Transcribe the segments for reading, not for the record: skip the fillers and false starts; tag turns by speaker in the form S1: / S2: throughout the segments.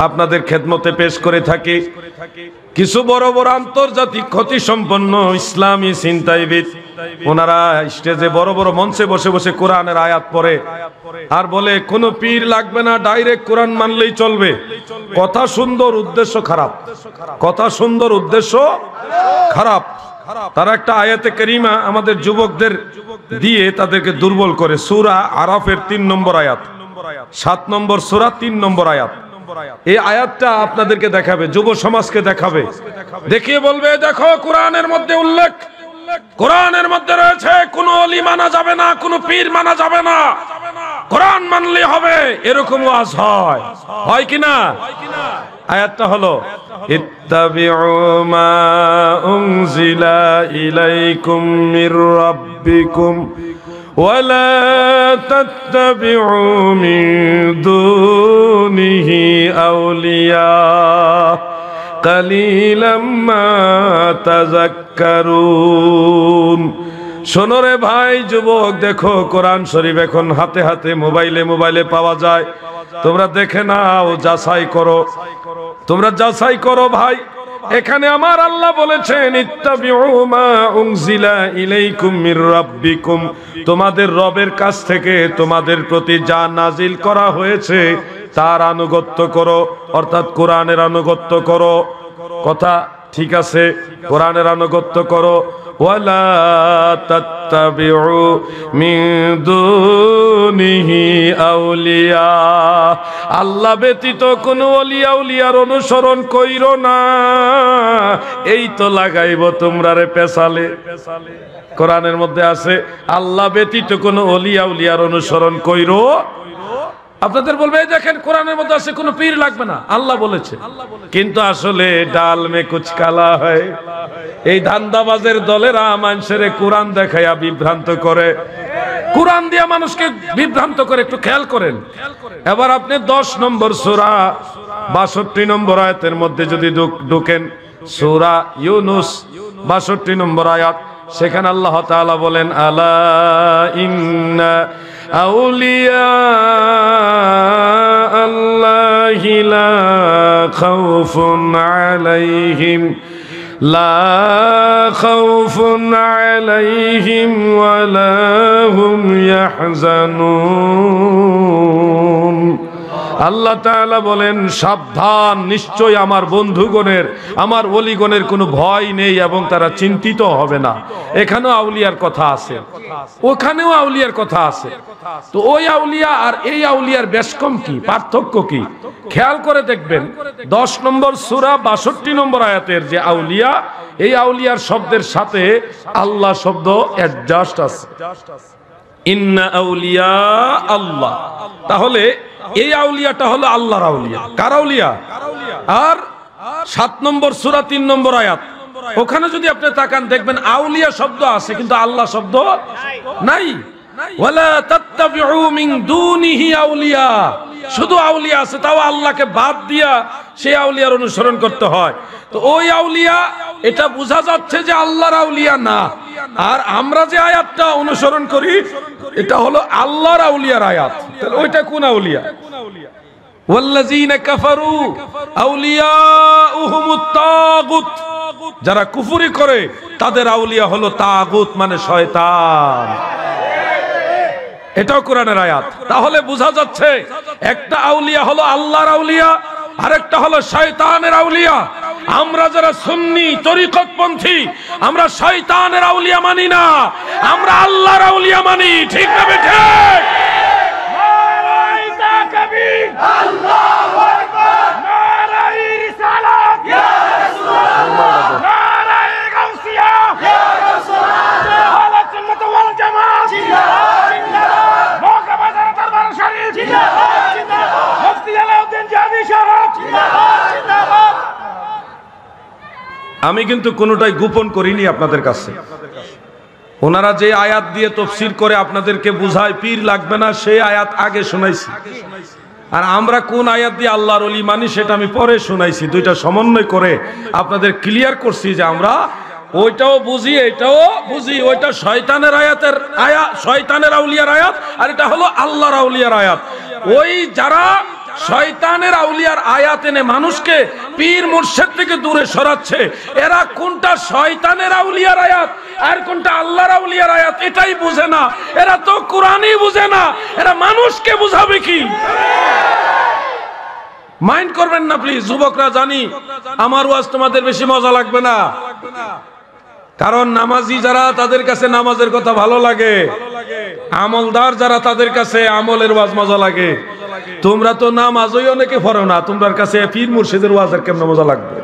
S1: আপনাদের খেদমতে পেশ করে থাকি। কিছু বড় বড় আন্তর্জাতিক খ্যাতি সম্পন্ন ইসলামী চিন্তাবিদ ওনারা স্টেজে বড় বড় মঞ্চে বসে বসে কোরআনের আয়াত পড়ে আর বলে কোনো পীর লাগবে না, ডাইরেক্ট কোরআন মানলেই চলবে। কথা সুন্দর, উদ্দেশ্য খারাপ। কথা সুন্দর, উদ্দেশ্য খারাপ। তারা একটা আয়াতে কারিমা আমাদের যুবকদের দিয়ে তাদেরকে দুর্বল করে। সূরা আরাফের 3 নম্বর আয়াত, 7 নম্বর সূরা 3 নম্বর আয়াত। এই আয়াতটা আপনাদেরকে দেখাবে, যুব সমাজকে দেখাবে, দেখিয়ে বলবে দেখো কোরআনের মধ্যে উল্লেখ, কোরআনের মধ্যে রয়েছে কোন ওলি মানা যাবে না, কোন পীর মানা যাবে না, কোরআন মানলে হবে। এরকম ওয়াজ হয় কিনা? আয়াতটা হলো ইত্তাবিউ মা উনজিলা ইলাইকুম মির রাব্বিকুম ওয়ালা তাত্তাবিউ মিন দুনিহি আউলিয়া কালিলাম মা তাযাক্কারুন। শোনো রে ভাই যুবক, দেখো কোরআন শরীফ এখন হাতে হাতে মোবাইলে পাওয়া যায়। তোমরা দেখে নাও, যাচাই করো, তোমরা যাচাই করো ভাই। এখানে আমার আল্লাহ বলেছেন ইত্তাবিউ মা উনজিলা ইলাইকুম মির রাব্বিকুম, তোমাদের রবের কাছ থেকে তোমাদের প্রতি যা নাজিল করা হয়েছে তার আনুগত্য করো, অর্থাৎ কোরআনের আনুগত্য করো। কথা ঠিক আছে, কোরআনের আনুগত্য করো। ওয়ালা তাত্তাবিউ মিন দুনিহি আউলিয়া, আল্লাহ ব্যতীত কোন ওলি আউলিয়ার অনুসরণ কইরো না। এই তো লাগাইব তোমরা রে পেছালে। কোরআনের মধ্যে আছে আল্লাহ ব্যতীত কোন ওলি আউলিয়ার অনুসরণ কইরো। আপনাদের বলবে দেখেন কোরআনের মধ্যে আছে কোনো পীর লাগবে না, আল্লাহ বলেছে। কিন্তু আসলে ডাল মে কুছ কালা হয়। এই ধান্দাবাজের দলেরা মানুষের কোরআন দেখাইয়া বিভ্রান্ত করে, কোরআন দিয়া মানুষকে বিভ্রান্ত করে। একটু খেয়াল করেন। এবার আপনি 10 নম্বর সূরা 62 নম্বর আয়াতের মধ্যে যদি ঢুকেন, সূরা ইউনুস 62 নম্বর আয়াত, সেখানে আল্লাহ তাআলা বলেন আলা ইন্না আউলিয়া আল্লাহি লা খাউফুন আলাইহিম ওয়ালা হুম ইয়াহজানুন। আল্লাহ তাআলা বলেন সাবধান, নিশ্চয় আমার বন্ধুগণের, আমার ওলিগণের কোনো ভয় নেই এবং তারা চিন্তিত হবে না। এখানেও আউলিয়ার কথা আছে, ওখানেও আউলিয়ার কথা আছে। তো ওই আউলিয়া আর এই আউলিয়ার বেশ কম কি, পার্থক্য কি? খেয়াল করে দেখবেন 10 নম্বর সূরা 62 নম্বর আয়াতের যে আউলিয়া, এই আউলিয়ার শব্দের সাথে আল্লাহ শব্দ অ্যাডজাস্ট আছে। ইন্না আউলিয়া আল্লাহ, তাহলে এই আউলিয়াটা হলো আল্লাহর আউলিয়া। কার আউলিয়া? আর 7 নম্বর সূরা 3 নম্বর আয়াত, ওখানে যদি আপনি তাকান দেখবেন আউলিয়া শব্দ আছে কিন্তু আল্লাহ শব্দ নাই। ওয়ালা তাত্তাবিউ মিন দুনিহি আউলিয়া, শুধু আউলিয়া আছে, তাও আল্লাহকে বাদ দিয়া সেই আউলিয়ার অনুসরণ করতে হয়। তো ওই আউলিয়া, এটা বোঝা যাচ্ছে যে আল্লাহর আউলিয়া না। আর আমরা যে আয়াতটা অনুসরণ করি এটা হলো আল্লাহর আউলিয়ার আয়াত। তাহলে ওইটা কোন আউলিয়া? ওয়াল্লাযীনা কাফারু আউলিয়াউহুমুত তাগুত, যারা কুফরি করে তাদের আউলিয়া হলো তাগুত, মানে শয়তান। এটাও কোরআনের আয়াত। তাহলে বোঝা যাচ্ছে একটা আউলিয়া হলো আল্লাহর আউলিয়া, আরেকটা হলো শয়তানের আউলিয়া। আমরা যারা সুন্নি তরিকতপন্থী, আমরা শয়তানের আউলিয়া মানি না, আমরা আল্লাহর আউলিয়া মানি। ঠিক না বেঠিক? নারায়ে তাকবীর, আল্লাহু আকবার, নারায়ে রিসালাত, ইয়া রাসূলুল্লাহ, নারায়ে গাউসিয়া, ইয়া রাসূলুল্লাহ, আহলে সুন্নাত ওয়াল জামাত, জিন্দাবাদ, জিন্দাবাদ, মক্কা দরবার শরীফ, জিন্দাবাদ, জিন্দাবাদ, মুফতি আলাউদ্দিন জামি সাহেব, জিন্দাবাদ, জিন্দাবাদ। আমি কিন্তু কোনোটাই গোপন করিনি আপনাদের কাছে। ওনারা যে আয়াত দিয়ে তাফসীর করে আপনাদেরকে বুঝায় পীর লাগবে না, সেই আয়াত আগে শোনাইছি। আর আমরা কোন আয়াত দিয়ে আল্লাহর ওলি মানি সেটা আমি পরে শোনাইছি। দুইটা সমন্বয় করে আপনাদের ক্লিয়ার করছি যে আমরা ওইটাও বুঝি, এটাও বুঝি। ওইটা শয়তানের আয়াতের আয়াত, শয়তানের আউলিয়ার আয়াত, আর এটা হলো আল্লাহর আউলিয়ার আয়াত। ওই যারা শয়তানের আউলিয়ার আয়াত এনে মানুষকে পীর মুর্শিদ থেকে দূরে সরাচ্ছে, এরা কোনটা শয়তানের আউলিয়ার আয়াত আর কোনটা আল্লাহর আউলিয়ার আয়াত এটাই বুঝে না। এরা তো কোরআনই বুঝে না, এরা মানুষকে বুঝাবে কি? মাইন্ড করবেন না প্লিজ যুবকরা, জানি আমার ওয়াজ তোমাদের বেশি মজা লাগবে না, কারণ নামাজি যারা তাদের কাছে নামাজের কথা ভালো লাগে, আমলদার যারা তাদের কাছে আমলের ওয়াজ মজা লাগে। তোমরা তো নামাজই অনেকে পড়ো না, তোমার কাছে পীর মুর্শিদের ওয়াজের কেমন মজা লাগবে?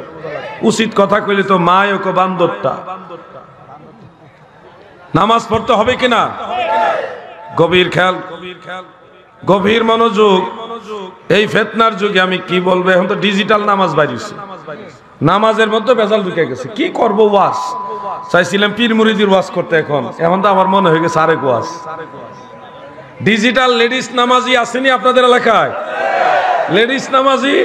S1: উচিত কথা কইলে তো মায় ও বান্দরটা। নামাজ পড়তে হবে কিনা? গভীর খেয়াল, গভীর মনোযোগ। এই ফিতনার যুগে আমি কি বলবো, এখন তো ডিজিটাল নামাজ বাইরেছে, নামাজের মধ্যে ভেজাল ঢুকে গেছে। কি করব ওয়াজ? চাইছিলাম পীর মুরিদির ওয়াজ করতে, এখন তো আমার মনে হয়ে গেছে আরেক ওয়াজ। ডিজিটাল লেডিস নামাজি আসেনি আপনাদের এলাকায়? লেডিস নামাজি,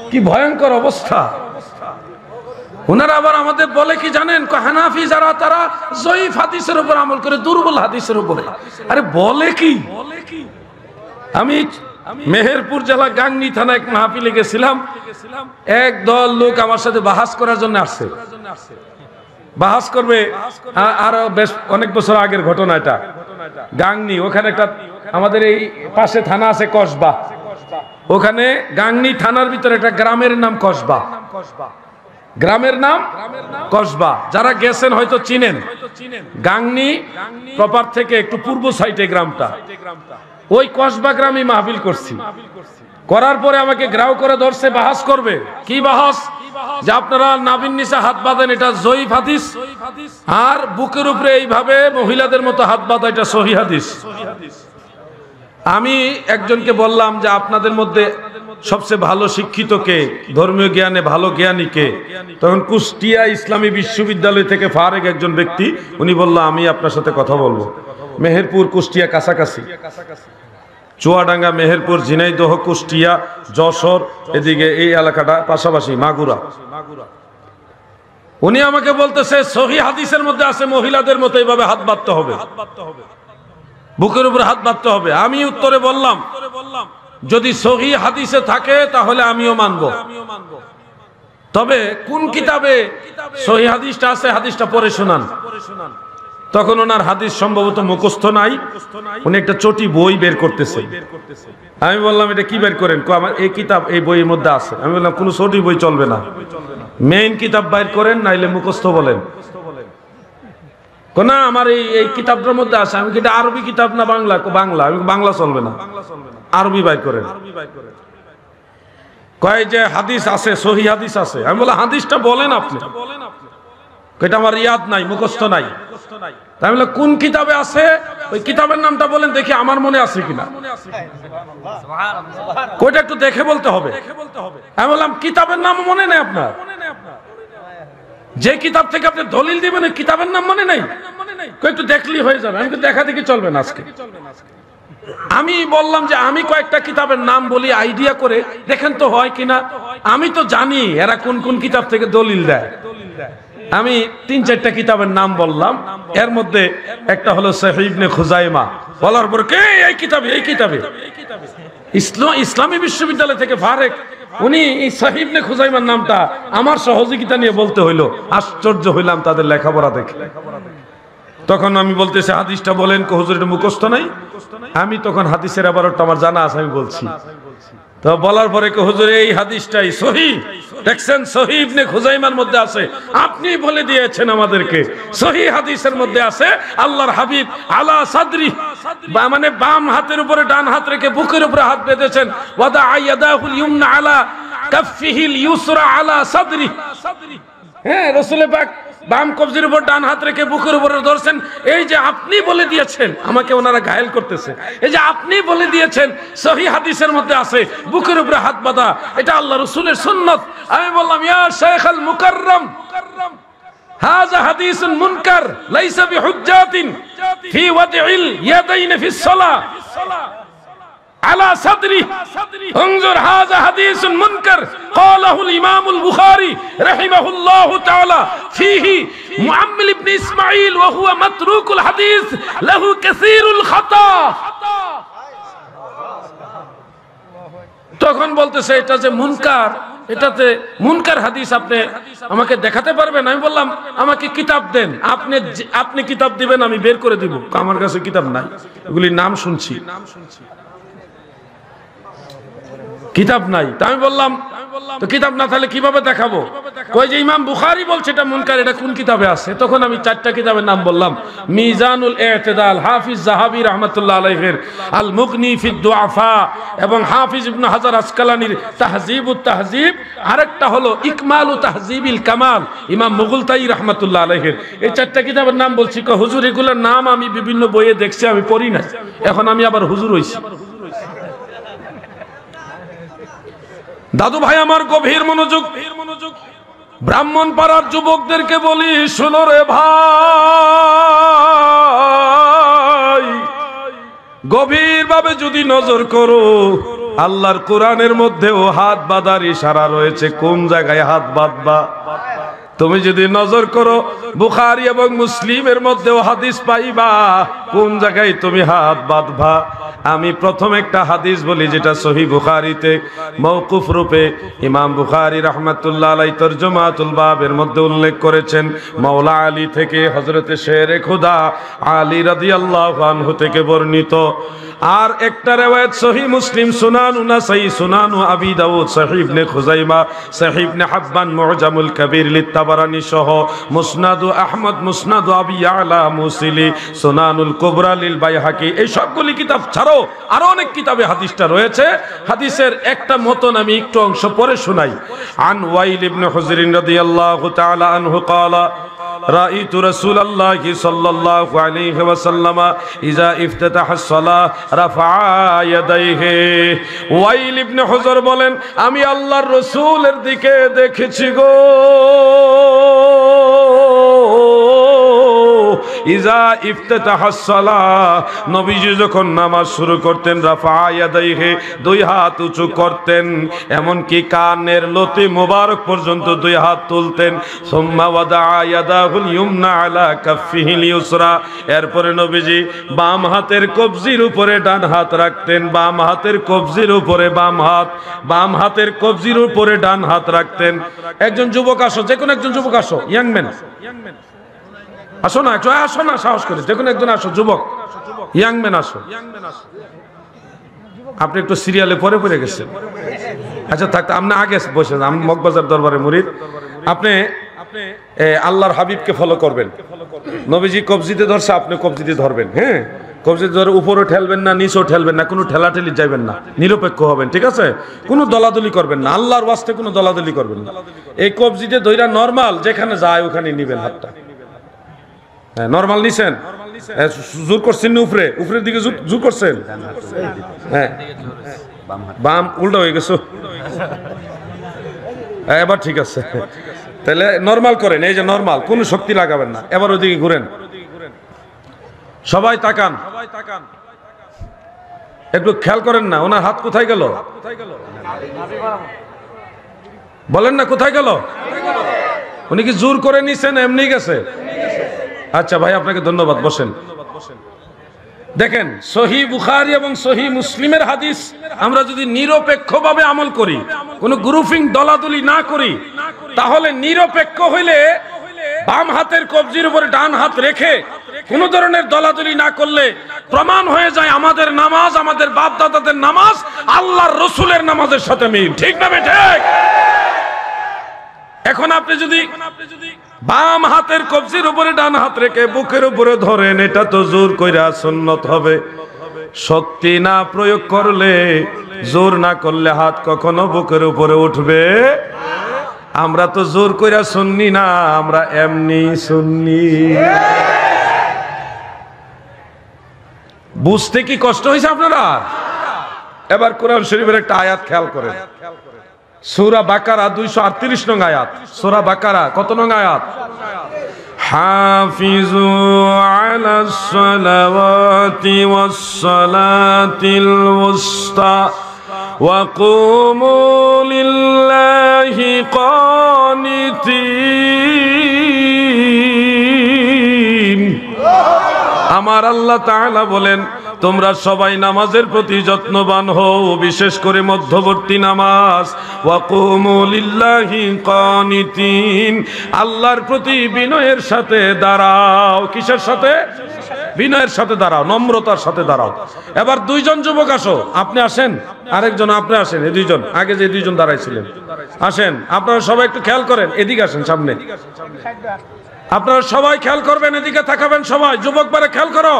S1: কি ভয়ঙ্কর অবস্থা। ওনারা আবার আমাদের বলে কি জানেন, হানাফি যারা তারা জয়ীফ হাদিসের উপর আমল করে, দুর্বল হাদিসের উপরে। আরে বলে কি? আমি মেহেরপুর জেলা গাংনী থানা এক মাহফিলে গেছিলাম, এক দল লোক আমার সাথে বাহাস করার জন্য আসছে, বাহাস করবে। আর বেশ অনেক বছর আগের ঘটনা এটা, গাংনী, ওখানে একটা আমাদের এই পাশে থানা আছে কসবা, ওখানে গাংনী থানার ভিতরে একটা গ্রামের নাম কসবা, গ্রামের নাম কসবা। যারা গেছেন হয়তো চিনেন। গাংনী প্রপার থেকে একটু পূর্ব সাইডে গ্রামটা, ওই কসবা গ্রামে মাহফিল করছি। করার পরে আমাকে গ্রাও করে ধরছে, বাহাস করবে। কি বাহাস? যে আপনারা নাভির নিচে হাত বাঁধেন, এটা জয়ীফ হাদিস, আর বুকের উপরে এইভাবে মহিলাদের মতো হাত বাঁধা এটা সহিহ হাদিস। আমি একজনকে বললাম যে আপনাদের মধ্যে সবচেয়ে ভালো শিক্ষিত কে, ধর্মীয় জ্ঞানে ভালো জ্ঞানী কে? তখন কুষ্টিয়া ইসলামী বিশ্ববিদ্যালয় থেকে ফারেক একজন ব্যক্তি, উনি বলল আমি আপনার সাথে কথা বলবো। মেহেরপুর কুষ্টিয়া কাছাকাছি, চুয়াডাঙ্গা, মেহেরপুর, ঝিনাইদহ, কুষ্টিয়া, যশোর, এদিকে এই এলাকাটা পাশাপাশি, মাগুরা। উনি আমাকে বলতেছে সহিহ হাদিসের মধ্যে আছে মহিলাদের মতো এইভাবে হাত বাঁধতে হবে, বুকের উপর হাত বাঁধতে হবে। আমি উত্তরে বললাম যদি সহিহ হাদিসে থাকে তাহলে আমিও মানব, তবে কোন কিতাবে সহিহ হাদিসটা আছে হাদিসটা পড়ে শোনান। তখন ওনার হাদিস সম্ভবত মুখস্থ নাই, উনি একটা চটি বই বের করতেছে। আমি বললাম এটা কি বের করেন? আমার এই কিতাব এই বইয়ের মধ্যে আছে। আমি বললাম কোনো চটি বই চলবে না, মেইন কিতাব বাইর করেন, নাইলে মুখস্থ বলেন। না আমার এই কিতাবটার মধ্যে আছে। আমি এটা আরবি কিতাব না বাংলা? বাংলা। আমি বাংলা চলবে না, আরবি বাইর করেন। কয় যে হাদিস আছে, সহিহ হাদিস আছে। আমি বললাম হাদিসটা বলেন আপনি। এটা আমার ইয়াদ নাই, মুখস্থ নাই। তাই বললাম কোন কিতাবে আছে ওই কিতাবের নামটা বলেন দেখি আমার মনে আছে কিনা। কয়টা একটু দেখে বলতে হবে। আমি বললাম কিতাবের নাম মনে নেই আপনার? যে কিতাব থেকে আপনি দলিল দিবেন ওই কিতাবের নাম মনে নেই? একটু দেখলেই হয়ে যাবে। আমি দেখা দেখি চলবে না আজকে। আমি বললাম যে আমি কয়েকটা কিতাবের নাম বলি, আইডিয়া করে দেখেন তো হয় কিনা। আমি তো জানি এরা কোন কোন কিতাব থেকে দলিল দেয়। আমি 3-4টা কিতাবের নাম বললাম, এর মধ্যে একটা হলো সহিহ ইবনে খুজাইমা। বলার পর কে এই কিতাবে, এই কিতাবে ইসলামী বিশ্ববিদ্যালয় থেকে ফারেক, উনি এই সহিহ ইবনে খুজাইমার নামটা আমার সহযোগিতা নিয়ে বলতে হইলো। আশ্চর্য হইলাম তাদের লেখাপড়া দেখে। তখন আমি বলতেছি হাদিসটা বলেন, হুজুর এটা মুখস্থ নাই। আমি তখন হাদিসের আবারটা আমার জানা আছে, আমি বলছি। তো বলার পরে হুজুর এই হাদিসটাই সহিহ, দেখছেন সহিহ ইবনে খুজাইমার মধ্যে আছে। আপনি বলে দিয়েছেন আমাদেরকে সহিহ হাদিসের মধ্যে আছে আল্লাহর হাবিব আলা সাদরি, মানে বাম হাতের উপরে ডান হাত রেখে বুকের উপরে হাত বেঁধেছেন। ওয়াদা ইয়াদাহুল ইউমনা আলা কাফফিহিল ইউসরা আলা সাদরি। হ্যাঁ, রাসূল পাক বাম কবজির উপর ডান হাত রেখে বুকের উপরে ধরছেন। এই যে আপনি বলে দিয়েছেন, আমাকে ওনারা ঘায়েল করতেছে। এই যে আপনি বলে দিয়েছেন সহিহ হাদিসের মধ্যে আছে বুকের উপরে হাত বাঁধা, এটা আল্লাহ রাসূলের সুন্নাত। আমি বললাম ইয়া শাইখ আল মুকাররম, হাযা হাদিসুন মুনকার লাইসা বিহুজ্জাতিন ফি ওয়াদইল ইয়াদাইন ফিস সালাহ على صدري انظر هذا حديث منكر قاله الإمام البخاري رحمه الله تعالى فيه معمل بن إسماعيل وهو متروك الحديث له كثير الخطأ তখন বলতেছে এটা যে মুনকার, এটাতে মুনকার হাদিস আপনি আমাকে দেখাতে পারবেন? আমি বললাম আমাকে কিতাব দেন, আপনি কিতাব দিবেন, আমি বের করে দিব। আমার কাছে কিতাব নাই, এগুলির নাম শুনছি, কিতাব নাই। তা আমি বললাম তো কিতাব না থাকলে কিভাবে দেখাবো? কই যে ইমাম বুখারী বলছে এটা মুনকার, এটা কোন কিতাবে আছে? তখন আমি 4টা কিতাবের নাম বললাম, মিজানুল ইতিদাল হাফিজ যাহাবী রাহমাতুল্লাহ আলাইহির আল মুগনি ফি দুআফা, এবং হাফিজ ইবনে হাজার আসকালানির তাহযিবুত তাহযিব, আরেকটা হলো ইকমালু তাহযিবিল কামাল ইমাম মুগলতাই রাহমাতুল্লাহ আলাইহির। এই 4টা কিতাবের নাম বলছি। হুজুর এগুলোর নাম আমি বিভিন্ন বইয়ে দেখছি, আমি পড়ি না, এখন আমি আবার হুজুর হইছি। দাদু ভাই আমার গভীর মনোযোগ, ব্রাহ্মণ পাড়ার যুবকদেরকে বলি, শোনো রে ভাই, গভীর ভাবে যদি নজর করো, আল্লাহর কোরআনের মধ্যেও হাত বাঁধার ইশারা রয়েছে। কোন জায়গায় হাত বাঁধবা? তুমি যদি নজর করো বুখারী এবং মুসলিমের মধ্যেও হাদিস পাইবা, কোন জায়গায় তুমি হাত বাঁধবা। আমি প্রথম একটা হাদিস বলি যেটা সহিহ বুখারীতে মওকুফ রূপে ইমাম বুখারী রাহমাতুল্লাহ আলাইহি তরজমাতুল বাবের মধ্যে উল্লেখ করেছেন। মাওলা আলী থেকে হযরতে শেরে খোদা আলী রাদিয়াল্লাহু আনহু থেকে বর্ণিত। আর একটা riwayat সহিহ মুসলিম, সুনান নাসাই, সুনান আবি দাউদ, সহিহ ইবনে খুজাইমা, সহিহ ইবনে হাব্বান মুআজামুল কবির লিত-তাবারানী সহ মুসনাদ আহমদ, মুসনাদ আবি ইয়ালা মুসিলি, সুনানুল কুবরা লিল বাইহাকি, এই সবগুলি কিতাব ছাড়াও আরো অনেক কিতাবে হাদিসটা রয়েছে। হাদিসের একটা মতন আমি একটু অংশ পড়ে শোনাই। আন ওয়াইল ইবনে হুজর রাদিয়াল্লাহু তাআলা আনহু ক্বালা রাআইতু রাসূলুল্লাহি সাল্লাল্লাহু আলাইহি ওয়াসাল্লাম ইযা ইফতাতাহা আস-সালাহ রাফা ইয়াদাইহি। ওয়াইল ইবনে হুজর বলেন, আমি আল্লাহর রাসূলের দিকে দেখেছি গো, ইজা ইফতাতাহা আস-সালাহ, নবীজি যখন নামাজ শুরু করতেন, রাফা ইয়াদাইহি, দুই হাত উঁচু করতেন, এমন কি কানের লতি মোবারক পর্যন্ত দুই হাত তুলতেন। সুম্মা ওয়াদা ইয়াদাহুল ইয়ুমনা আলা কাফফিহিল ইউসরা, এরপরে নবীজি বাম হাতের কবজির উপরে ডান হাত রাখতেন, বাম হাতের কবজির উপরে বাম হাত, বাম হাতের কবজির উপরে ডান হাত রাখতেন। একজন যুবক আসো, যে কোনো একজন যুবক আসো, ইয়াংম্যান আসো না, একটু আসো না, সাহস করে, যে কোনো একজন আসো, যুবক ইয়াংম্যান আসো। আপনি একটু সিরিয়ালে পরে পড়ে গেছেন। আচ্ছা থাকতে আপনি আগে বসে, আমি মগবাজার দরবারে মুরিদ। আপনি আল্লাহর হাবিবকে ফলো করবেন। নবীজি কবজিতে ধরছে, আপনি কবজিতে ধরবেন। হ্যাঁ, কবজিতে ধরে উপরে ঠেলবেন না, নিচেও ঠেলবেন না, কোনো ঠেলাঠেলি যাবেন না, নিরপেক্ষ হবেন, ঠিক আছে? কোনো দলাদলি করবেন না, আল্লাহর ওয়াস্তে কোনো দলাদলি করবেন না। এই কবজিতে ধইরা নরমাল যেখানে যায় ওখানে নিবেন হাতটা। হ্যাঁ, নরমাল নিছেন, জোর করছেন না, উপরে উপরের দিকে জোর করছেন। হ্যাঁ, বাম উল্টা হয়ে গেছো, এবার ঠিক আছে। তাহলে নরমাল করেন, এই যে নরমাল, কোনো শক্তি লাগাবেন না। এবার ওইদিকে ঘুরেন, সবাই তাকান, একটু খেয়াল করেন না ওনার হাত কোথায় গেল, বলেন না কোথায় গেল? উনি কি জোর করে নিছেন, এমনি গেছে? আচ্ছা ভাই, আপনাকে ধন্যবাদ, বসেন। দেখেন, সহিহ বুখারী এবং সহিহ মুসলিমের হাদিস আমরা যদি নিরপেক্ষভাবে আমল করি, কোনো গ্রুপিং দলাদলি না করি, তাহলে নিরপেক্ষ হইলে বাম হাতের কবজির উপরে ডান হাত রেখে কোন ধরনের দলাদলি না করলে প্রমাণ হয়ে যায় আমাদের নামাজ, আমাদের বাপ দাদাদের নামাজ আল্লাহর রাসূলের নামাজের সাথে মিল। ঠিক না ঠিক? এখন আপনি যদি বাম হাতের কবজির উপরে ডান হাত রেখে বুকের উপরে ধরেন, এটা তো জোর কইরা সুন্নত হবে। শক্তি না প্রয়োগ করলে, জোর না করলে হাত কখনো বুকের উপরে উঠবে। আমরা তো জোর কইরা সুন্নি না, আমরা এমনি সুন্নি। বুঝতে কি কষ্ট হয়েছে আপনারা? এবার কোরআন শরীফের একটা আয়াত খেয়াল করেন, সূরা বাকারা 238 নং আয়াত। সূরা বাকারা কত নং আয়াত? হাফিজু আলাস সালাওয়াতি ওয়াস সালাতিল উসতা ওয়া কুমু লিল্লাহি কানিতিন। আমার আল্লাহ তাআলা বলেন, তোমরা সবাই নামাজের প্রতি যত্নবান হও, বিশেষ করে মধ্যবর্তী নামাজ। ওয়াকুমু লিল্লাহি কানিতিন, আল্লাহর প্রতি বিনয়ের সাথে দাঁড়াও। কিসের সাথে? বিনয়ের সাথে দাঁড়াও, নম্রতার সাথে দাঁড়াও। এবার দুইজন যুবক আসো, আপনি আসেন, আরেকজন আপনি আসেন। এই দুইজন আগে যে দুইজন দাঁড়াইছিলেন আসেন। আপনারা সবাই একটু খেয়াল করেন, এদিকে আসেন সামনে। আপনারা সবাই খেয়াল করবেন, এদিকে তাকাবেন সবাই। যুবক বারে খেয়াল করো।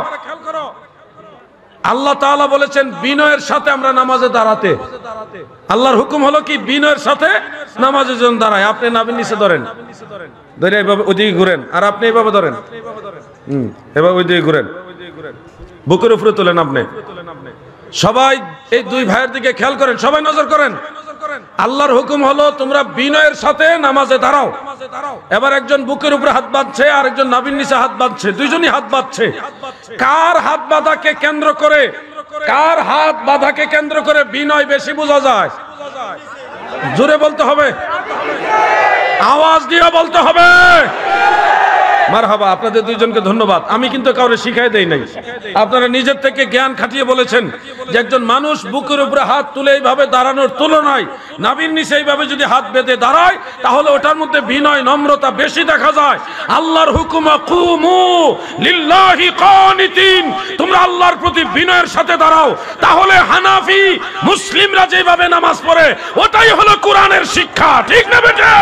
S1: আল্লাহ তাআলা বলেছেন বিনয়ের সাথে আমরা নামাজে দাঁড়াতে। আল্লাহর হুকুম হলো কি? বিনয়ের সাথে নামাজে যেন দাঁড়ায়। আপনি নাভির নিচে ধরেন, ধরে এইভাবে ওইদিকে ঘুরেন, আর আপনি এইভাবে ধরেন, এবার ওইদিকে ঘুরেন, বুকের উপরে তোলেন। আপনি সবাই এই দুই ভাইয়ের দিকে খেয়াল করেন, সবাই নজর করেন। আল্লাহর হুকুম হলো তোমরা বিনয়ের সাথে নামাজে দাঁড়াও। এবার একজন বুকের উপরে হাত বাঁধছে, আর একজন নাভির নিচে হাত বাঁধছে, দুইজনই হাত বাঁধছে। কার হাত বাঁধাকে কেন্দ্র করে, কার হাত বাঁধাকে কেন্দ্র করে বিনয় বেশি বোঝা যায়? জোরে বলতে হবে, আওয়াজ দিয়ে বলতে হবে। মারহাবা, আপনাদের দুইজনকে ধন্যবাদ। আমি কিন্তু কাউরে শিখাই দেই নাই, আপনারা নিজের থেকে জ্ঞান খাটিয়ে বলেছেন যে একজন মানুষ বুকের উপরে হাত তুলে এইভাবে দাঁড়ানোর তুলনায় নাভির নিচে এইভাবে যদি হাত বেঁধে দাঁড়ায়, তাহলে ওটার মধ্যে বিনয় নম্রতা বেশি দেখা যায়। আল্লাহর হুকুম কুমু লিল্লাহি কানিতিন, তোমরা আল্লাহর প্রতি বিনয়ের সাথে দাঁড়াও। তাহলে হানাফি মুসলিমরা যেভাবে নামাজ পড়ে ওটাই হলো কোরআনের শিক্ষা। ঠিক না বেটে?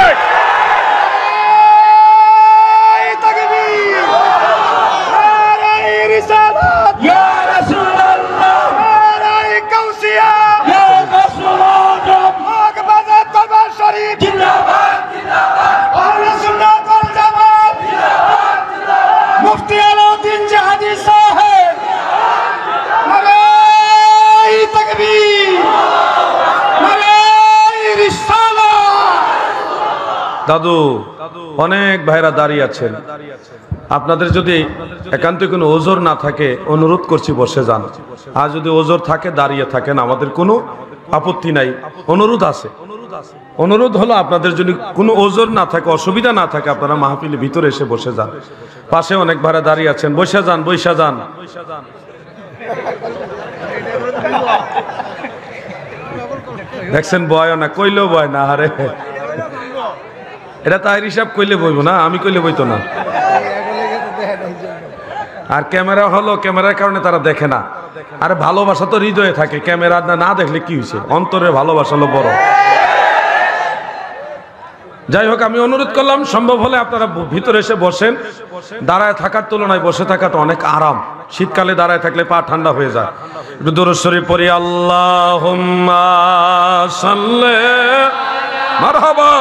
S1: দাদু, অনেক ভাইরা দাঁড়িয়ে আছেন। আপনাদের যদি একান্ত কোনো ওজোর না থাকে, অনুরোধ করছি বসে যান। আর যদি ওজোর থাকে দাঁড়িয়ে থাকেন, আমাদের কোনো আপত্তি নাই। অনুরোধ আছে, অনুরোধ হলো আপনাদের যদি কোনো ওজোর না থাকে, অসুবিধা না থাকে, আপনারা মাহফিলের ভিতরে এসে বসে যান। পাশে অনেক ভাইরা দাঁড়িয়ে আছেন, বসে যান, বসে যান। দেখছেন বয় না, কইলেও বয় না। আরে এটা তাই হিসাব কইলে বইব না, আমি কইলে বইতো না। আর ক্যামেরা হলো, ক্যামেরার কারণে তারা দেখে না। আরে ভালোবাসা তো হৃদয়ে থাকে, ক্যামেরা না দেখলে কি হয়েছে? অন্তরের ভালোবাসা হলো বড়। যাই হোক, আমি অনুরোধ করলাম সম্ভব হলে আপনারা ভিতরে এসে বসেন। দাঁড়ায় থাকার তুলনায় বসে থাকাটা অনেক আরাম। শীতকালে দাঁড়ায় থাকলে পা ঠান্ডা হয়ে যায়। একটু দুরূদ শরীফ পড়ি। আল্লাহুম্মা সাল্লি মারহাবা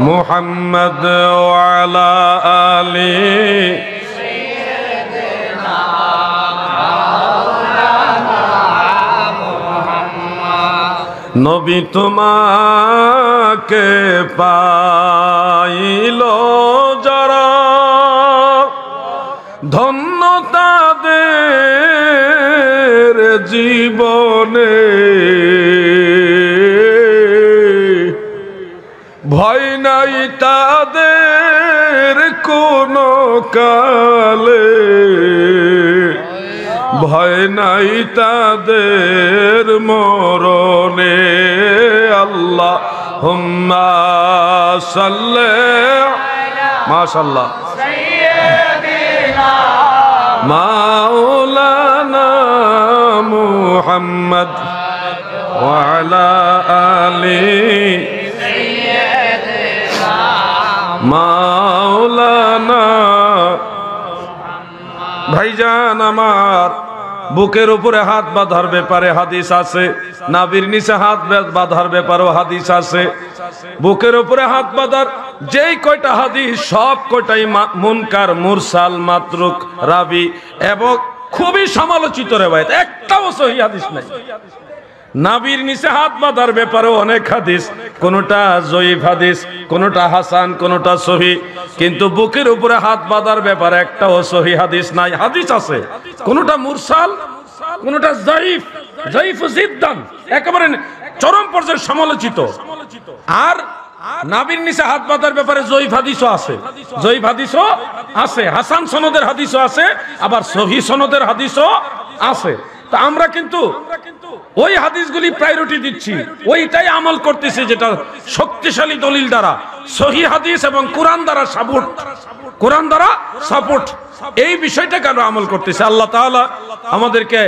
S1: মুহাম্মদ ওয়া আলা আলি নবী তোমাকে পাইল যারা, ধন্য তাদের জীবনে, ভয় নাই তাদের কোনো কালে, ভয় নাই তাদের মরণে। আল্লাহুম্মা সাল্লি মাশাআল্লাহ মাওলানা মুহাম্মদ ওয়া আলা আলি মাওলানা। ভাইজান আমার, বুকের উপরে হাত বাঁধার ব্যাপারে হাদিস আছে, নাভির নিচে হাত বাঁধার ব্যাপারেও হাদিস আছে। বুকের উপরে হাত বাঁধার যেই কয়টা হাদিস, সব কয়টাই মুনকার, মুরসাল, মাতরুক, রাবি এবং খুবই সমালোচিত রিওয়ায়াত, একটাও সহিহ হাদিস নাই। নাভির নিচে হাত বাঁধার ব্যাপারেও অনেক হাদিস, কোনটা জয়ীফ হাদিস, কোনটা হাসান, কোনটা সহিহ। কিন্তু বুকের উপরে হাত বাঁধার ব্যাপারে একটাও সহিহ হাদিস নাই। হাদিস আছে, কোনটা মুরসাল, কোনটা জয়ীফ, জয়ীফ জিদ্দান, একেবারে চরম পর্যায়ে সমালোচিত। আর নাভির নিচে হাত বাঁধার ব্যাপারে জয়ীফ হাদিসও আছে, জয়ীফ হাদিসও আছে, হাসান সনদের হাদিসও আছে, আবার সহিহ সনদের হাদিসও আছে। তো আমরা কিন্তু ওই হাদিসগুলি প্রায়োরিটি দিচ্ছি, ওইটাই আমল করতেছি যেটা শক্তিশালী দলিল দ্বারা, সহিহ হাদিস এবং কোরআন দ্বারা সাপোর্ট, কোরআন দ্বারা সাপোর্ট, এই বিষয়টা কেন আমল করতেছে। আল্লাহ তাআলা আমাদেরকে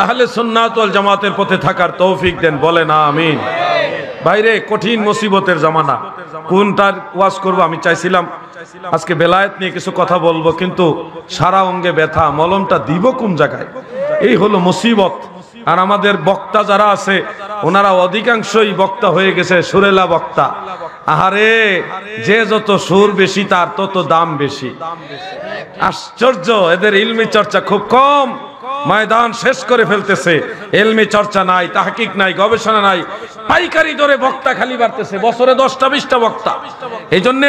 S1: আহলে সুন্নাত ওয়াল জামাতের পথে থাকার তৌফিক দেন, বলেন আমিন। বাইরে কঠিন মুসিবতের জামানা, কোনটার ওয়াজ করব আমি চাইছিলাম আজকে বেলায়েত নিয়ে কিছু কথা বলবো, কিন্তু সারা অঙ্গে ব্যথা, মলমটা দিব কোন জায়গায়, এই হলো মুসিবত। আর আমাদের বক্তা যারা আছে ওনারা অধিকাংশই বক্তা হয়ে গেছে সুরেলা বক্তা। আহারে, যে যত সুর বেশি তার তত দাম বেশি। আশ্চর্য, এদের ইলমি চর্চা খুব কম, ময়দান শেষ করে ফেলতেছে, ইলমি চর্চা নাই, তাহকিক নাই, গবেষণা নাই, পাইকারি দরে বক্তা খালি বাড়তেছে, বছরে 10টা 20টা বক্তা। এই জন্য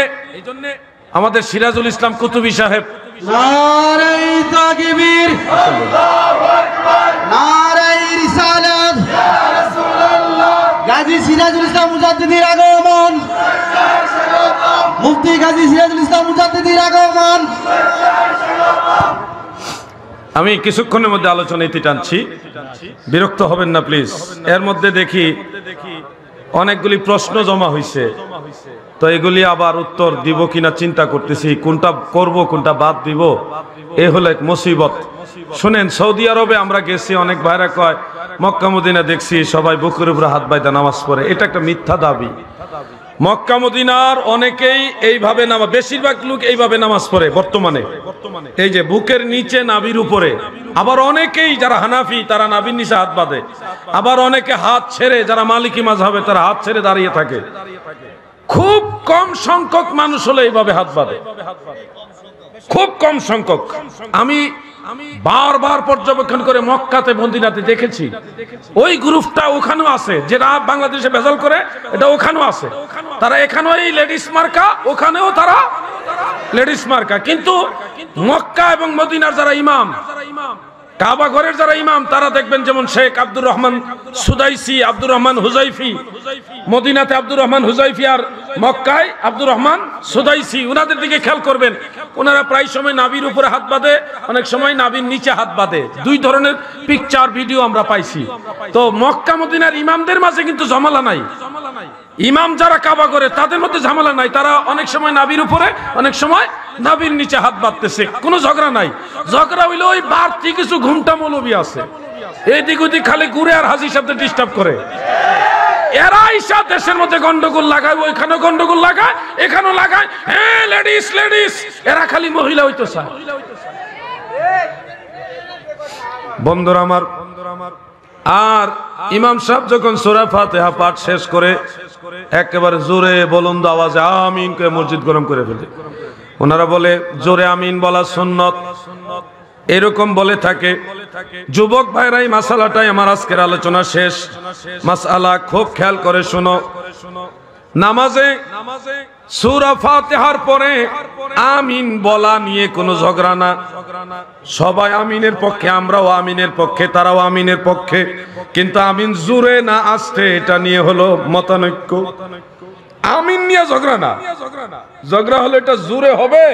S1: আমাদের সিরাজুল ইসলাম কুতুবী সাহেব
S2: নারে তাকবীর, আল্লাহু আকবার, নারে রিসালাত, ইয়া রাসূলুল্লাহ, গাজী সিরাজুল ইসলাম মুজাদ্দিদির আগমন, মুফতি গাজী সিরাজুল ইসলাম মুজাদ্দিদির আগমন।
S1: আমি কিছুক্ষণের মধ্যে আলোচনা ইতি টানছি, বিরক্ত হবেন না প্লিজ। এর মধ্যে দেখি অনেকগুলি প্রশ্ন জমা হয়েছে, তো এগুলি আবার উত্তর দিব কিনা চিন্তা করতেছি, কোনটা করব কোনটা বাদ দিব, এ হলো এক মুসিবত। শুনেন, সৌদি আরবে আমরা গেছি, অনেক ভাইরা কয় মক্কা মদিনা দেখছি সবাই বুকের উপরে হাত বাইদা নামাজ পড়ে, এটা একটা মিথ্যা দাবি। মক্কা মদিনার অনেকেই এইভাবে নামাজ, বেশিরভাগ লোক এইভাবে নামাজ পড়ে বর্তমানে, এই যে বুকের নিচে নাভির উপরে। আবার অনেকেই যারা হানাফি তারা নাভির নিচে হাত বাঁধে, আবার অনেকে হাত ছেড়ে, যারা মালিকি মাযহাবে তারা হাত ছেড়ে দাঁড়িয়ে থাকে। খুব কম সংখ্যক মানুষ হলে এইভাবে হাত বাঁধে, খুব কম সংখ্যক। আমি বারবার পর্যবেক্ষণ করে মক্কাতে মদিনাতে দেখেছি, ওই গ্রুপটা ওখানেও আছে, যেটা বাংলাদেশে বেজাল করে এটা ওখানেও আছে। তারা এখানেও এই লেডিস মার্কা, ওখানেও তারা লেডিস মার্কা। কিন্তু মক্কা এবং মদিনার যারা ইমাম, কাবা ঘরের যারা ইমাম, তারা দেখবেন যেমন শেখ আব্দুর রহমান সুদাইসি, আব্দুর রহমান হুজাইফি, মদিনাতে আব্দুর রহমান হুজাইফি আর মক্কায় আব্দুর রহমান সুদাইসি, ওনাদের দিকে খেয়াল করবেন, ওনারা প্রায় সময় নাভির উপরে হাত বাঁধে, অনেক সময় নাভির নিচে হাত বাঁধে। দুই ধরনের পিকচার ভিডিও আমরা পাইছি। তো মক্কা মদিনার ইমামদের মাঝে কিন্তু ঝামেলা নাই, ইমাম যারা কাবা করে তাদের মধ্যে ঝামেলা নাই, তারা অনেক সময় নাভির উপরে, অনেক সময় নাভির নিচে হাত বাঁধতেছে, কোনো ঝগড়া নাই। ঝগড়া হইলে ওই বাড়তি কিছু ঘুমটা মৌলবী আছে, এইদিক ওদিক খালি ঘুরে আর হাজির সাথে ডিস্টার্ব করে। এরা ইসা দেশের মধ্যে গন্ডগোল লাগায়, ওইখানেও গন্ডগোল লাগায়, এখানেও লাগায়, হ্যাঁ লেডিস লেডিস, এরা খালি মহিলা হইতে চায়। বন্ধুরা আমার, আর ইমাম সাহেব যখন সূরা ফাতিহা পাঠ শেষ করে একেবারে জোরে বুলন্দ আওয়াজে আমিন করে মসজিদ গরম করে ফেলে। ওনারা বলে জোরে আমিন বলা সুন্নত, এরকম বলে থাকে। যুবক ভাইরাই মাসালাটাই আমার আজকের আলোচনা শেষ মাসআলা, খুব খেয়াল করে শোনো। নামাজে সূরা ফাতিহার পরে আমিন বলা নিয়ে কোনো ঝগড়া না, সবাই আমিনের পক্ষে, আমরাও আমিনের পক্ষে, তারাও আমিনের পক্ষে, কিন্তু আমিন জোরে না আস্তে এটা নিয়ে হলো মতানৈক্য। আমিন নিয়ে ঝগড়া না, ঝগড়া হলো এটা জোরে হবে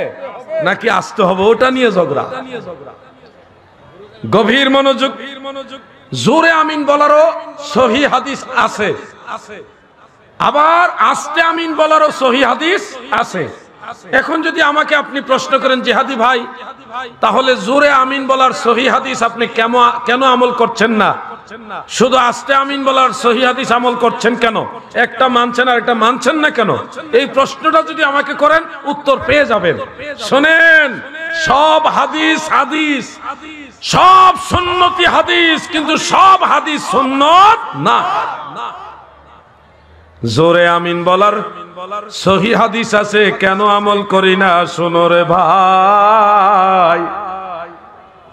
S1: নাকি আস্তে হবে, ওটা নিয়ে ঝগড়া। গভীর মনোযোগ। জোরে আমিন বলারও সহিহ হাদিস আছে, আবার আস্তে আমিন বলারও সহিহ হাদিস আছে। এখন যদি আমাকে আপনি প্রশ্ন করেন জিহাদি ভাই, তাহলে জোরে আমিন বলার সহিহ হাদিস আপনি কেন আমল করছেন না, শুধু আস্তে আমিন বলার সহিহ হাদিস আমল করছেন কেন, একটা মানছেন আর একটা মানছেন না কেন, এই প্রশ্নটা যদি আমাকে করেন উত্তর পেয়ে যাবেন। শোনেন, সব হাদিস হাদিস, সব সুন্নতি হাদিস, কিন্তু সব হাদিস সুন্নত না। জোরে আমিন বলার সহিহ হাদিস আছে, কেন আমল করি না? শোনো রে ভাই,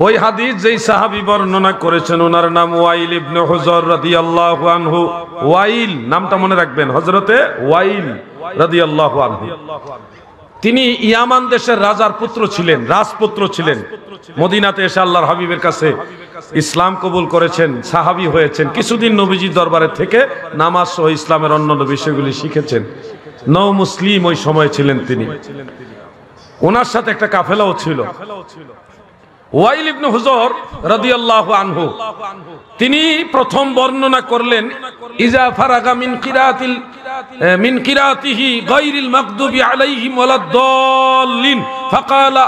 S1: ওই হাদিস যেই সাহাবী বর্ণনা করেছেন ওনার নাম ওয়াইল ইবনে হুজর রাদিয়াল্লাহু আনহু। ওয়াইল নামটা মনে রাখবেন, হযরতে ওয়াইল রাদিয়াল্লাহু আনহু। তিনি ইয়ামান দেশের রাজার পুত্র ছিলেন, রাজপুত্র ছিলেন। মদিনাতে এসে আল্লাহর হাবিবের কাছে ইসলাম কবুল করেছেন, সাহাবী হয়েছেন। কিছুদিন নবীজির দরবারে থেকে নামাজ সহ ইসলামের অন্যান্য বিষয়গুলি শিখেছেন। নও মুসলিম ওই সময় ছিলেন তিনি। ওনার সাথে একটা কাফেলাও ছিল। ওয়াইল ইবনে হুজর রাদিয়াল্লাহু আনহু তিনি প্রথম বর্ণনা করলেন ইজা ফারাগা মিন কিরাতিহি গায়রিল মাগদুবি আলাইহিম ওয়ালাদ-দাল্লিন ফাকালা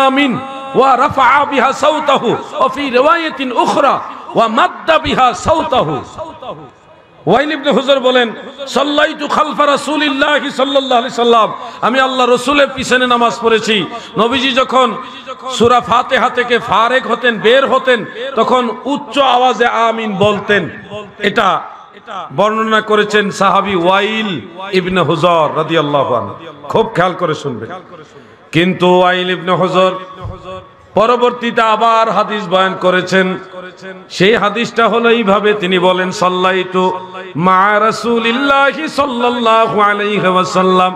S1: আমিন ওয়া রাফআ বিহা সাওতাহু ওয়া ফি রিওয়ায়াতিন উখরা ওয়া মাদ্দা বিহা সাওতাহু। ওয়াইল ইবনে হুজর বলেন সাল্লাইতু খালফা রাসূলিল্লাহি সাল্লাল্লাহু আলাইহি সাল্লাম, আমি আল্লাহ রাসূলের পিছনে নামাজ পড়েছি। নবীজি যখন সূরা ফাতিহা থেকে ফারেক হতেন, বের হতেন, তখন উচ্চ আওয়াজে আমিন বলতেন। এটা বর্ণনা করেছেন সাহাবী ওয়াইল ইবনে হুজর রাদিয়াল্লাহু আনহু। খুব খেয়াল করে শুনবেন। কিন্তু ওয়াইল ইবনে হুজর পরবর্তীতে আবার হাদিস বয়ান করেছেন। সেই হাদিসটা হলো এইভাবে, তিনি বলেন সাল্লাইতু মা রাসূলিল্লাহি সাল্লাল্লাহু আলাইহি ওয়াসাল্লাম,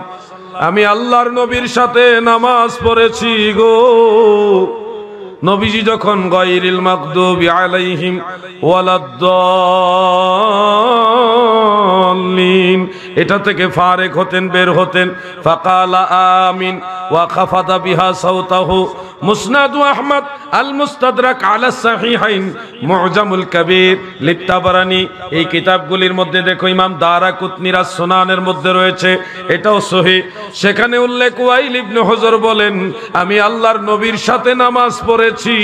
S1: আমি আল্লাহর নবীর সাথে নামাজ পড়েছি গো। নবীজি যখন গায়রিল মাগদুবি আলাইহিম ওয়ালাদ-দাল্লিন এটা থেকে ফারেক হতেন, বের হতেন, ফাকালা আমিন ওয়া খাফাদা বিহা সাওতাহু। মুসনাদ আহমদ আল মুস্তাদরাক আলা সাহিহাইন মুআজামুল কবির লিত্তাবারানি, এই কিতাবগুলির মধ্যে দেখো ইমাম দারাকুতনির সুনানের মধ্যে রয়েছে, এটাও সহিহ। সেখানে উল্লেখ ওয়াইল ইবনে হুজর বলেন আমি আল্লাহর নবীর সাথে নামাজ পড়েছি।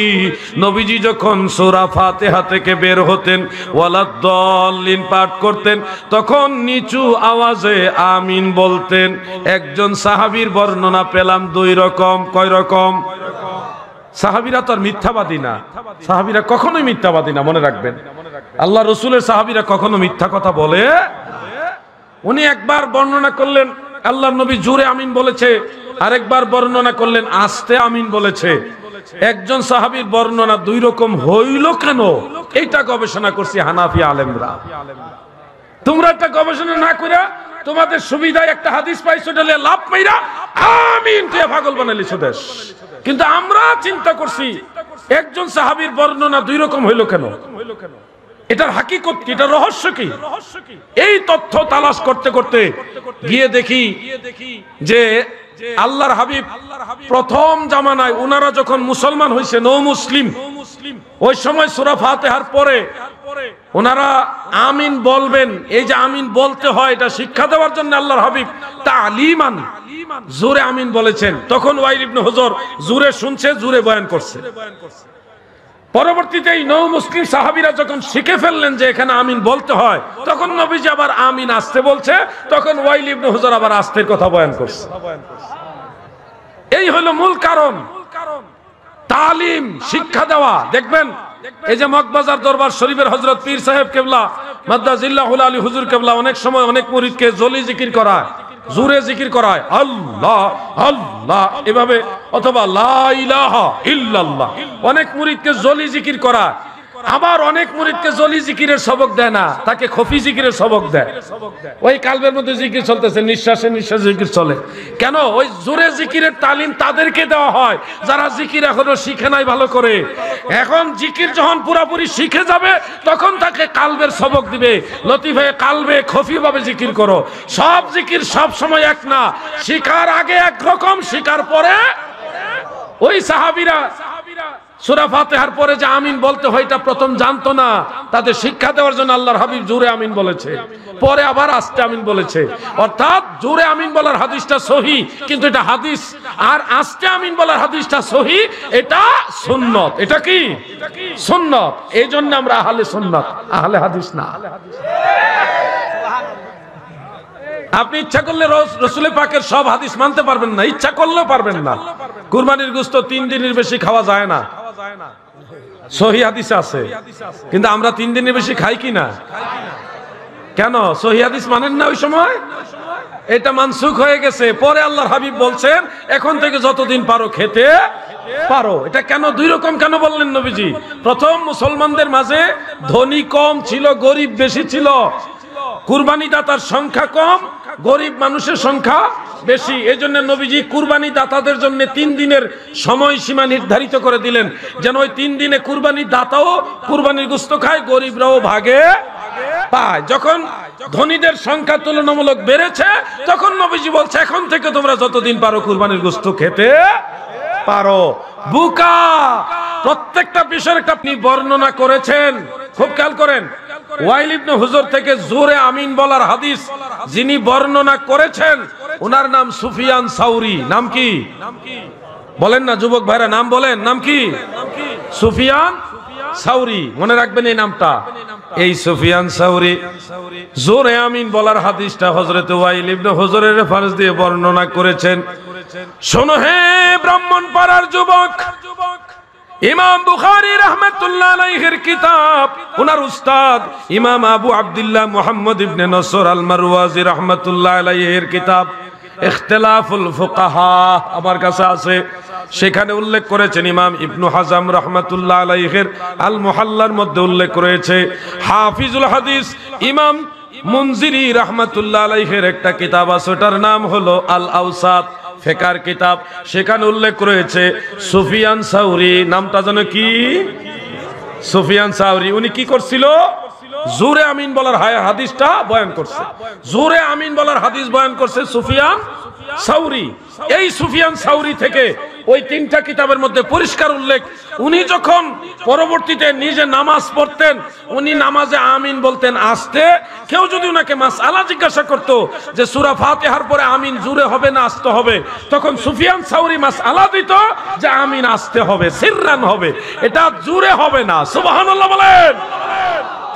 S1: নবীজি যখন সূরা ফাতিহা থেকে বের হতেন, ওয়ালাদ-দাল্লিন পাঠ করতেন, তখন নিচু আওয়াজে আমিন বলতেন। একজন সাহাবীর বর্ণনা পেলাম দুই রকম। কয় রকম? সাহাবীরা তো আর মিথ্যাবাদী না, সাহাবীরা কখনোই মিথ্যাবাদী না, মনে রাখবেন। আল্লাহ রাসূলের সাহাবীরা কখনো মিথ্যা কথা বলে। উনি একবার বর্ণনা করলেন আল্লাহর নবী জোরে আমিন বলেছে, আরেকবার বর্ণনা করলেন আস্তে আমিন বলেছে। একজন সাহাবীর বর্ণনা দুই রকম হইল কেন? এইটা গবেষণা করছি হানাফি আলেমরা। তোমরা একটা গবেষণা না করে তোমাদের সুবিধায় একটা হাদিস পাইছো, এটা লাভ মাইরা আমিন তুই পাগল বানাইলিস দেশ। কিন্তু আমরা চিন্তা করছি একজন সাহাবীর বর্ণনা দুই রকম হইল কেন? এটার হাকিকত কি, এটার রহস্য কি? এই তথ্য তালাশ করতে করতে গিয়ে দেখি যে আল্লাহর হাবিব প্রথম জামানায় ওনারা যখন মুসলমান হয়েছে, নও মুসলিম, ওই সময় সূরা ফাতিহার পরে ওনারা আমিন বলবেন। এই যে আমিন বলতে হয় এটা শিক্ষা দেওয়ার জন্য আল্লাহর হাবিব তালিমান জোরে আমিন বলেছেন। তখন ওয়াইল ইবনে হুজর জোরে শুনছে, জোরে বয়ান করছে। পরবর্তীতে এই নও মুসলিম সাহাবীরা যখন শিখে ফেললেন যে এখানে আমিন বলতে হয়, তখন নবীজি আবার আমিন আস্তে বলছে, তখন ওয়াইল ইবনে হুজর আবার আস্তের কথা বয়ান করছে। এই হলো মূল কারণ, তালিম, শিক্ষা দেওয়া। দেখবেন এই যে মগবাজার দরবার শরীফের হযরত পীর সাহেব কেবলা মাদ্দাজিল্লাহুল আলী হুজুর কেবলা অনেক সময় অনেক মুরিদকে জলি জিকির করায়, জোরে জিকির করায়, আল্লাহ আল্লাহ এভাবে, অথবা লা ইলাহা ইল্লাল্লাহ। অনেক মুরিদকে জলি জিকির করায়, আবার অনেক মুরিদকে জলি জিকিরের সবক দেয় না, তাকে খফি জিকিরের সবক দেয়। ওই কালবের মধ্যে জিকির চলতেছে, নিঃশ্বাসে নিঃশ্বাসে জিকির চলে। কেন? ওই জোরে জিকিরের তালিম তাদেরকে দেওয়া হয় যারা জিকির এখনো শিখে নাই ভালো করে। এখন জিকির যখন পুরাপুরি শিখে যাবে তখন তাকে কালবের সবক দিবে, লতিফে কালবে খফি ভাবে জিকির করো। সব জিকির সব সময় এক না, শিখার আগে একরকম, শিখার পরে। ওই সাহাবীরা সূরা ফাতিহার পরে যে আমিন বলতে হয় এটা প্রথম জানতো না, তাদের শিক্ষা দেওয়ার জন্য আল্লাহর হাবিব জোরে আমিন বলেছে, পরে আবার আস্তে আমিন বলেছে। অর্থাৎ জোরে আমিন বলার হাদিসটা সহিহ, কিন্তু এটা হাদিস, আর আস্তে আমিন বলার হাদিসটা সহিহ, এটা সুন্নত। এটা কি? সুন্নত। এই জন্য আমরা আহলে সুন্নাত, আহলে হাদিস না। আপনি ইচ্ছা করলে রাসূল পাকের সব হাদিস মানতে পারবেন না, ইচ্ছা করলেও পারবেন না। কুরবানির গোশত 3 দিনের বেশি খাওয়া যায় না, সহিহ হাদিস আছে, কিন্তু আমরা 3 দিনের বেশি খাই কি না? কেন? সহিহ হাদিস মানেন না ওই সময়? এটা মানসুখ হয়ে গেছে। পরে আল্লাহর হাবিব বলছেন এখন থেকে যতদিন পারো খেতে পারো। এটা কেন দুই রকম কেন বললেন নবীজি? প্রথম মুসলমানদের মাঝে ধনী কম ছিল, গরিব বেশি ছিল। কুরবানি দাতার সংখ্যা কম, গরিব মানুষের সংখ্যা বেশি। এই জন্য নবীজি কুরবানি দাতাদের জন্য 3 দিনের সময়সীমা নির্ধারিত করে দিলেন, যেন ওই 3 দিনে কুরবানি দাতাও কুরবানির গোশত খায়, গরিবরাও ভাগে পায়। যখন ধনীদের সংখ্যা তুলনামূলক বেড়েছে তখন নবীজি বলছে এখন থেকে তোমরা যতদিন পারো কুরবানির গোশত খেতে পারো। বুকা প্রত্যেকটা বিষয়ের একটা আপনি বর্ণনা করেছেন, খুব খেয়াল করেন। ওয়াইল ইবনে হুজর থেকে জোরে আমিন বলার হাদিস যিনি বর্ণনা করেছেন ওনার নাম সুফিয়ান সাউরি। নাম কি বলেন না যুবক ভাইরা, নাম বলেন, নাম কি? সুফিয়ান সাউরি, মনে রাখবেন এই নামটা। এই সুফিয়ান সাউরি জোরে আমিন বলার হাদিসটা হযরত ওয়াইল ইবনে হুজরের রেফারেন্স দিয়ে বর্ণনা করেছেন। শোনো হে ব্রাহ্মণপাড়ার যুবক, ইমাম বুখারী রাহমাতুল্লাহ আলাইহির কিতাব, ওনার উস্তাদ ইমাম আবু আব্দুল্লাহ মুহাম্মদ ইবনে নসর আল মারওয়াজি রাহমাতুল্লাহ আলাইহির কিতাব ইখতিলাফুল ফুকাহা আমার কাছে আছে। সেখানে উল্লেখ করেছেন ইমাম ইবনু হাজাম রাহমাতুল্লাহ আলাইহির আল মুহাল্লার মধ্যে উল্লেখ করেছে। হাফিজুল হাদিস ইমাম মুনজিরি রাহমাতুল্লাহ আলাইহির একটা কিতাব আছে, ওটার নাম হলো আল আওসাত, ফিকহের কিতাব। সেখানে উল্লেখ রয়েছে সুফিয়ান সাউরি, নামটা জানো কি? সুফিয়ান সাউরি। উনি কি করছিল? জোরে আমিন বলার হাদিসটা বয়ান করছে। জোরে আমিন বলার হাদিস বয়ান করছে সুফিয়ান সাউরি। এই সুফিয়ান সাউরি থেকে ওই তিনটা কিতাবের মধ্যে পরিষ্কার উল্লেখ, উনি যখন পরবর্তীতে নিজে নামাজ পড়তেন উনি নামাজে আমিন বলতেন আস্তে। কেউ যদি উনাকে মাসআলা জিজ্ঞাসা করতো যে সূরা ফাতিহার পরে আমিন জোরে হবে না আস্তে হবে, তখন সুফিয়ান সাউরি মাসআলা দিত যে আমিন আস্তে হবে, সিররান হবে, এটা জোরে হবে না। সুবহানাল্লাহ বলেন।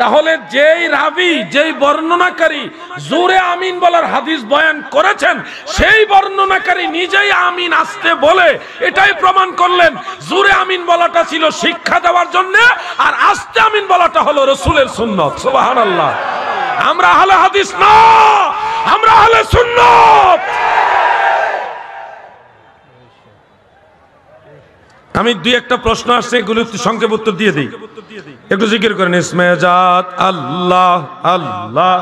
S1: তাহলে যেই রাবি, যেই বর্ণনাকারী জোরে আমিন বলার হাদিস বয়ান করেছেন সেই বর্ণনাকারী নিজেই আমিন আস্তে বলে এটাই প্রমাণ করলেন জোরে আমিন বলাটা ছিল শিক্ষা দেওয়ার জন্য, আর আস্তে আমিন বলাটা হলো রাসূলের সুন্নাত। সুবহানাল্লাহ। আমরা আহলে হাদিস না, আমরা আহলে সুন্নাত। আমি দুই একটা প্রশ্ন আসছে, এগুলো একটু সংক্ষেপ উত্তর দিয়ে দিই। একটু জিকির করেন ইসমে জাত আল্লাহ আল্লাহ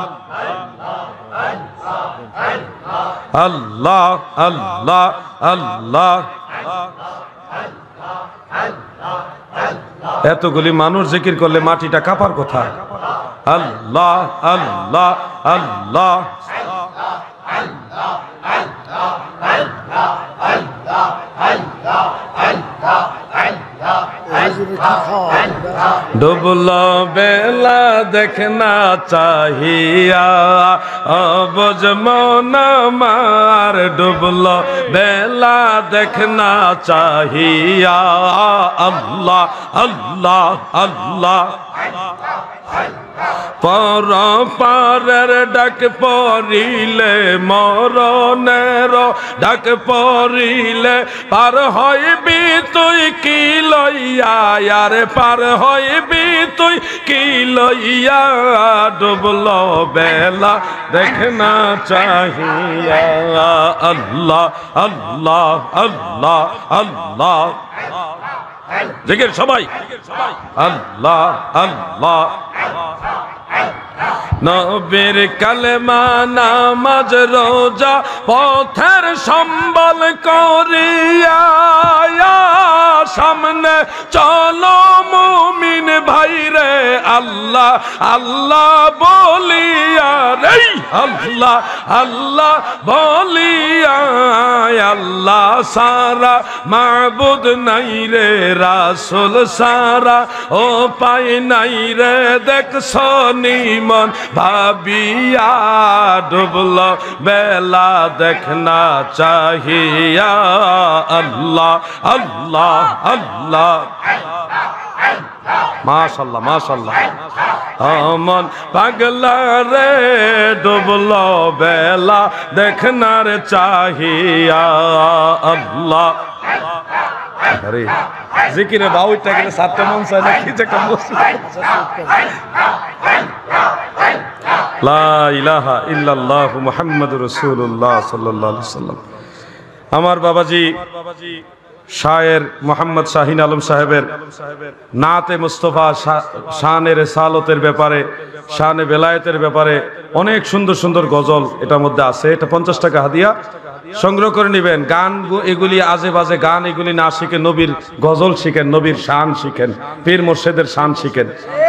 S1: আল্লাহ আল্লাহ আল্লাহ। এতগুলি মানুষ জিকির করলে মাটিটা কাঁপার কথা। আল্লাহ আল্লাহ আল্লাহ। ডুবলো বেলা দেখনা চাহিয়া অবুঝ মন আমার, ডুবলো বেলা দেখনা চাহিয়া আল্লাহ আল্লাহ আল্লাহ। পর পারের ডাক পড়িলে মরণের ডাক পড়িলে পার হইবি তুই কি লইয়া, আরে পার হইবি তুই কি লইয়া, ডুবলো বেলা দেখনা চাহিয়া আল্লাহ আল্লাহ আল্লাহ আল্লাহ। জিকির সবাই আল্লাহ আল্লাহ। নবীর কালেমা নামাজ রোজা পথের সম্বল করিয়া সামনে চলো মুমিন ভাইরে আল্লাহ আল্লাহ বলিয়া রে, আল্লাহ আল্লাহ বলিয়া। আল্লাহ সারা মাবুদ নাই রে, রাসূল সারা ও পাই নাই রে, দেখছ নিমন ভাবিয়া ডুবলো বেলা দেখনা চাহিয়া আল্লাহ আল্লাহ আল্লাহ। মাশাআল্লাহ মাশাআল্লাহ। আমন পাগলা রে ডুবলো বেলা দেখনার চাহিয়া আল্লাহ। আরে জিকিরে বাউটা গেলে সাতটা মন চায় না, কি যে কাম করছে। লা ইলাহা ইল্লাল্লাহু মুহাম্মাদুর রাসূলুল্লাহ সাল্লাল্লাহু আলাইহি ওয়াসাল্লাম। আমার বাবাজি শায়ের মোহাম্মদ শাহিন আলম সাহেবের নাতে মুস্তফা শানের সালতের ব্যাপারে, শানে বেলায়েতের ব্যাপারে অনেক সুন্দর সুন্দর গজল এটার মধ্যে আছে। এটা 50 টাকা হাদিয়া, সংগ্রহ করে নেবেন। গান এগুলি আজে বাজে গান এগুলি না শিখে নবীর গজল শিখেন, নবীর শান শিখেন, পীর মুর্শিদের শান শিখেন।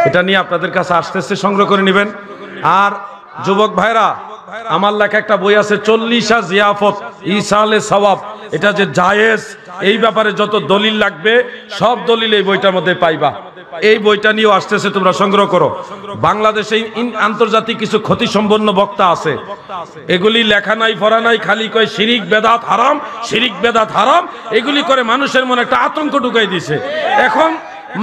S1: এটা নিয়ে আপনাদের কাছে আসতেছে, সংগ্রহ করে নেবেন। আর যুবক ভাইরা, আমার লেখা একটা বই আছে 40 জিয়াফত ইসালে সওয়াব, এটা যে জায়েজ, এই ব্যাপারে যত দলিল লাগবে সব দলিল এই বইটার মধ্যে পাইবা। এই বইটা নিয়েও আসতেছে, তোমরা সংগ্রহ করো। বাংলাদেশে আন্তর্জাতিক কিছু ক্ষতি সম্পন্ন বক্তা আছে, এগুলি লেখা নাই পড়া নাই, খালি কয় শিরিক বেদাত হারাম, শিরিক বেদাত হারাম, এগুলি করে মানুষের মনে একটা আতঙ্ক ঢুকাই দিছে। এখন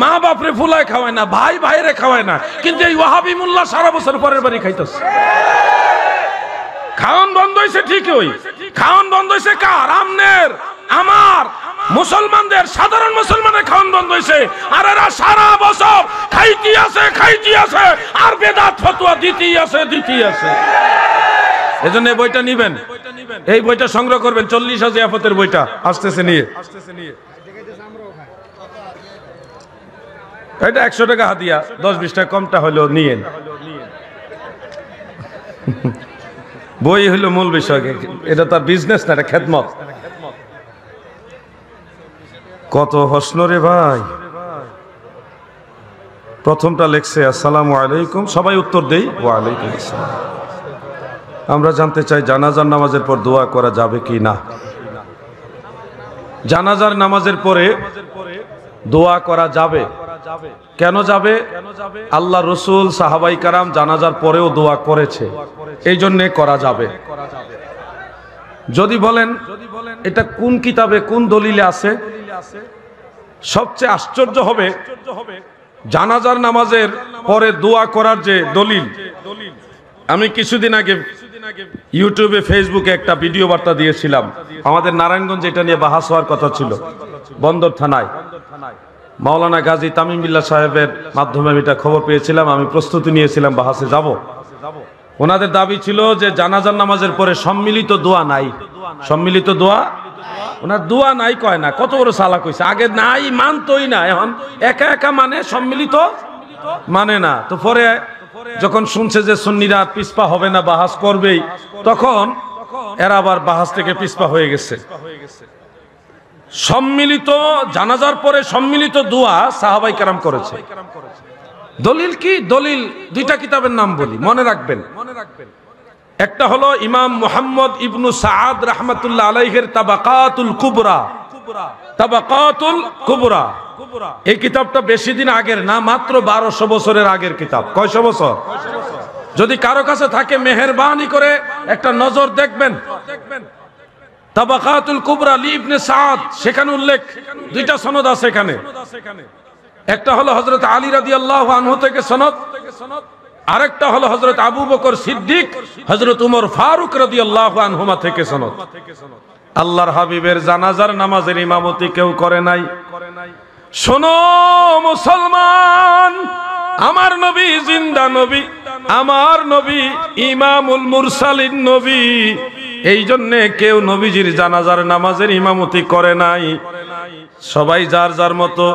S1: মা বাপরে ফুলায় খাওয়ায় না, ভাই ভাইরে খাওয়ায় না, কিন্তু এই ওয়াহাবি মোল্লা সারা বছর পরের বাড়ি খাইতেছে। খাওয়ান বন্ধ হয়েছে ঠিকই, খাওয়ান বন্ধ হয়েছে কার? আমনের, আমার, মুসলমানদের, সাধারণ মুসলমানের খাওয়ান বন্ধ হয়েছে। আর এরা সারা বছর খাইতে আছে আর বেদাত ফতোয়া দিতেই আছে। এজন্য এই বইটা নিবেন, এই বইটা সংগ্রহ করবেন। 40 জিয়াফতের বইটা আসতেছে নিয়ে, এটা 100 টাকা হাদিয়া, 10-20 টাকা কমটা হলো নিয়েন। বই হইল মূল বিষয়, এটা তার বিজনেস না, এটা খেদমত। কত প্রশ্ন রে ভাই। প্রথমটা লেখছে আসসালামু আলাইকুম, সবাই উত্তর দেই ওয়ালাইকুম আসসালাম। আমরা জানতে চাই জানাজার নামাজের পর দোয়া করা যাবে কি না। জানাজার নামাজের পরে দোয়া করা যাবে। কেন যাবে? আল্লাহ রসুল সাহাবাই কারাম জানাজার পরেও দোয়া করেছে, এই জন্যে করা যাবে। যদি বলেন এটা কোন কিতাবে কোন দলিলে আছে, সবচেয়ে আশ্চর্য হবে জানাজার নামাজের পরে দোয়া করার যে দলিল। আমি কিছুদিন আগে ইউটিউবে ফেসবুকে একটা ভিডিও বার্তা দিয়েছিলাম, আমাদের নারায়ণগঞ্জ এটা নিয়ে বাহাস হওয়ার কথা ছিল। বন্দর থানায় মাওলানা গাজী তামিম বিল্লাহ সাহেবের মাধ্যমে আমি এটা খবর পেয়েছিলাম, আমি প্রস্তুতি নিয়েছিলাম বাহাসে যাব। ওনাদের দাবি ছিল যে জানাজার নামাজের পরে সম্মিলিত দোয়া নাই, সম্মিলিত দোয়া, ওনার দোয়া নাই কয় না, কত বড় সালা কইছে। আগে নাই মানতই না, এখন একা একা মানে, সম্মিলিত মানে না। তো পরে যখন শুনছে যে সুন্নিরা পিছপা হবে না, বাহাস করবেই, তখন এরা আবার বাহাস থেকে পিছপা হয়ে গেছে। সম্মিলিত জানাজার পরে সম্মিলিত দোয়া সাহাবাই কেরাম করেছে। দলিল কি? দলিল দুইটা কিতাবের নাম বলি, মনে রাখবেন। একটা হলো ইমাম মুহাম্মদ ইবনু সাআদ রাহমাতুল্লাহ আলাইহির তাবাকাতুল কুবরা, তাবাকাতুল কুবরা। এই কিতাবটা বেশি দিন আগের না, মাত্র 1200 বছরের আগের কিতাব। কয়শো বছর? যদি কারো কাছে থাকে মেহেরবানি করে একটা নজর দেখবেন। তাবাকাতুল কুবরা লি ইবনে সাআদ, সেখানে উল্লেখ, দুইটা সনদ আছে এখানে। একটা হলো হযরত আলী রাদিয়াল্লাহু আনহু থেকে সনদ, আরেকটা হলো হযরত আবু বকর সিদ্দিক, হযরত উমর ফারুক রাদিয়াল্লাহু আনহুমা থেকে সনদ। আল্লাহর হাবিবের জানাজার নামাজের ইমামতি কেউ করে নাই। শোনো মুসলমান, আমার নবী জিন্দা নবী, আমার নবী ইমামুল মুরসালিন নবী, এই জন্য কেউ নবীজির জানাজার নামাজের ইমামতি করে নাই। সবাই যার যার মতো।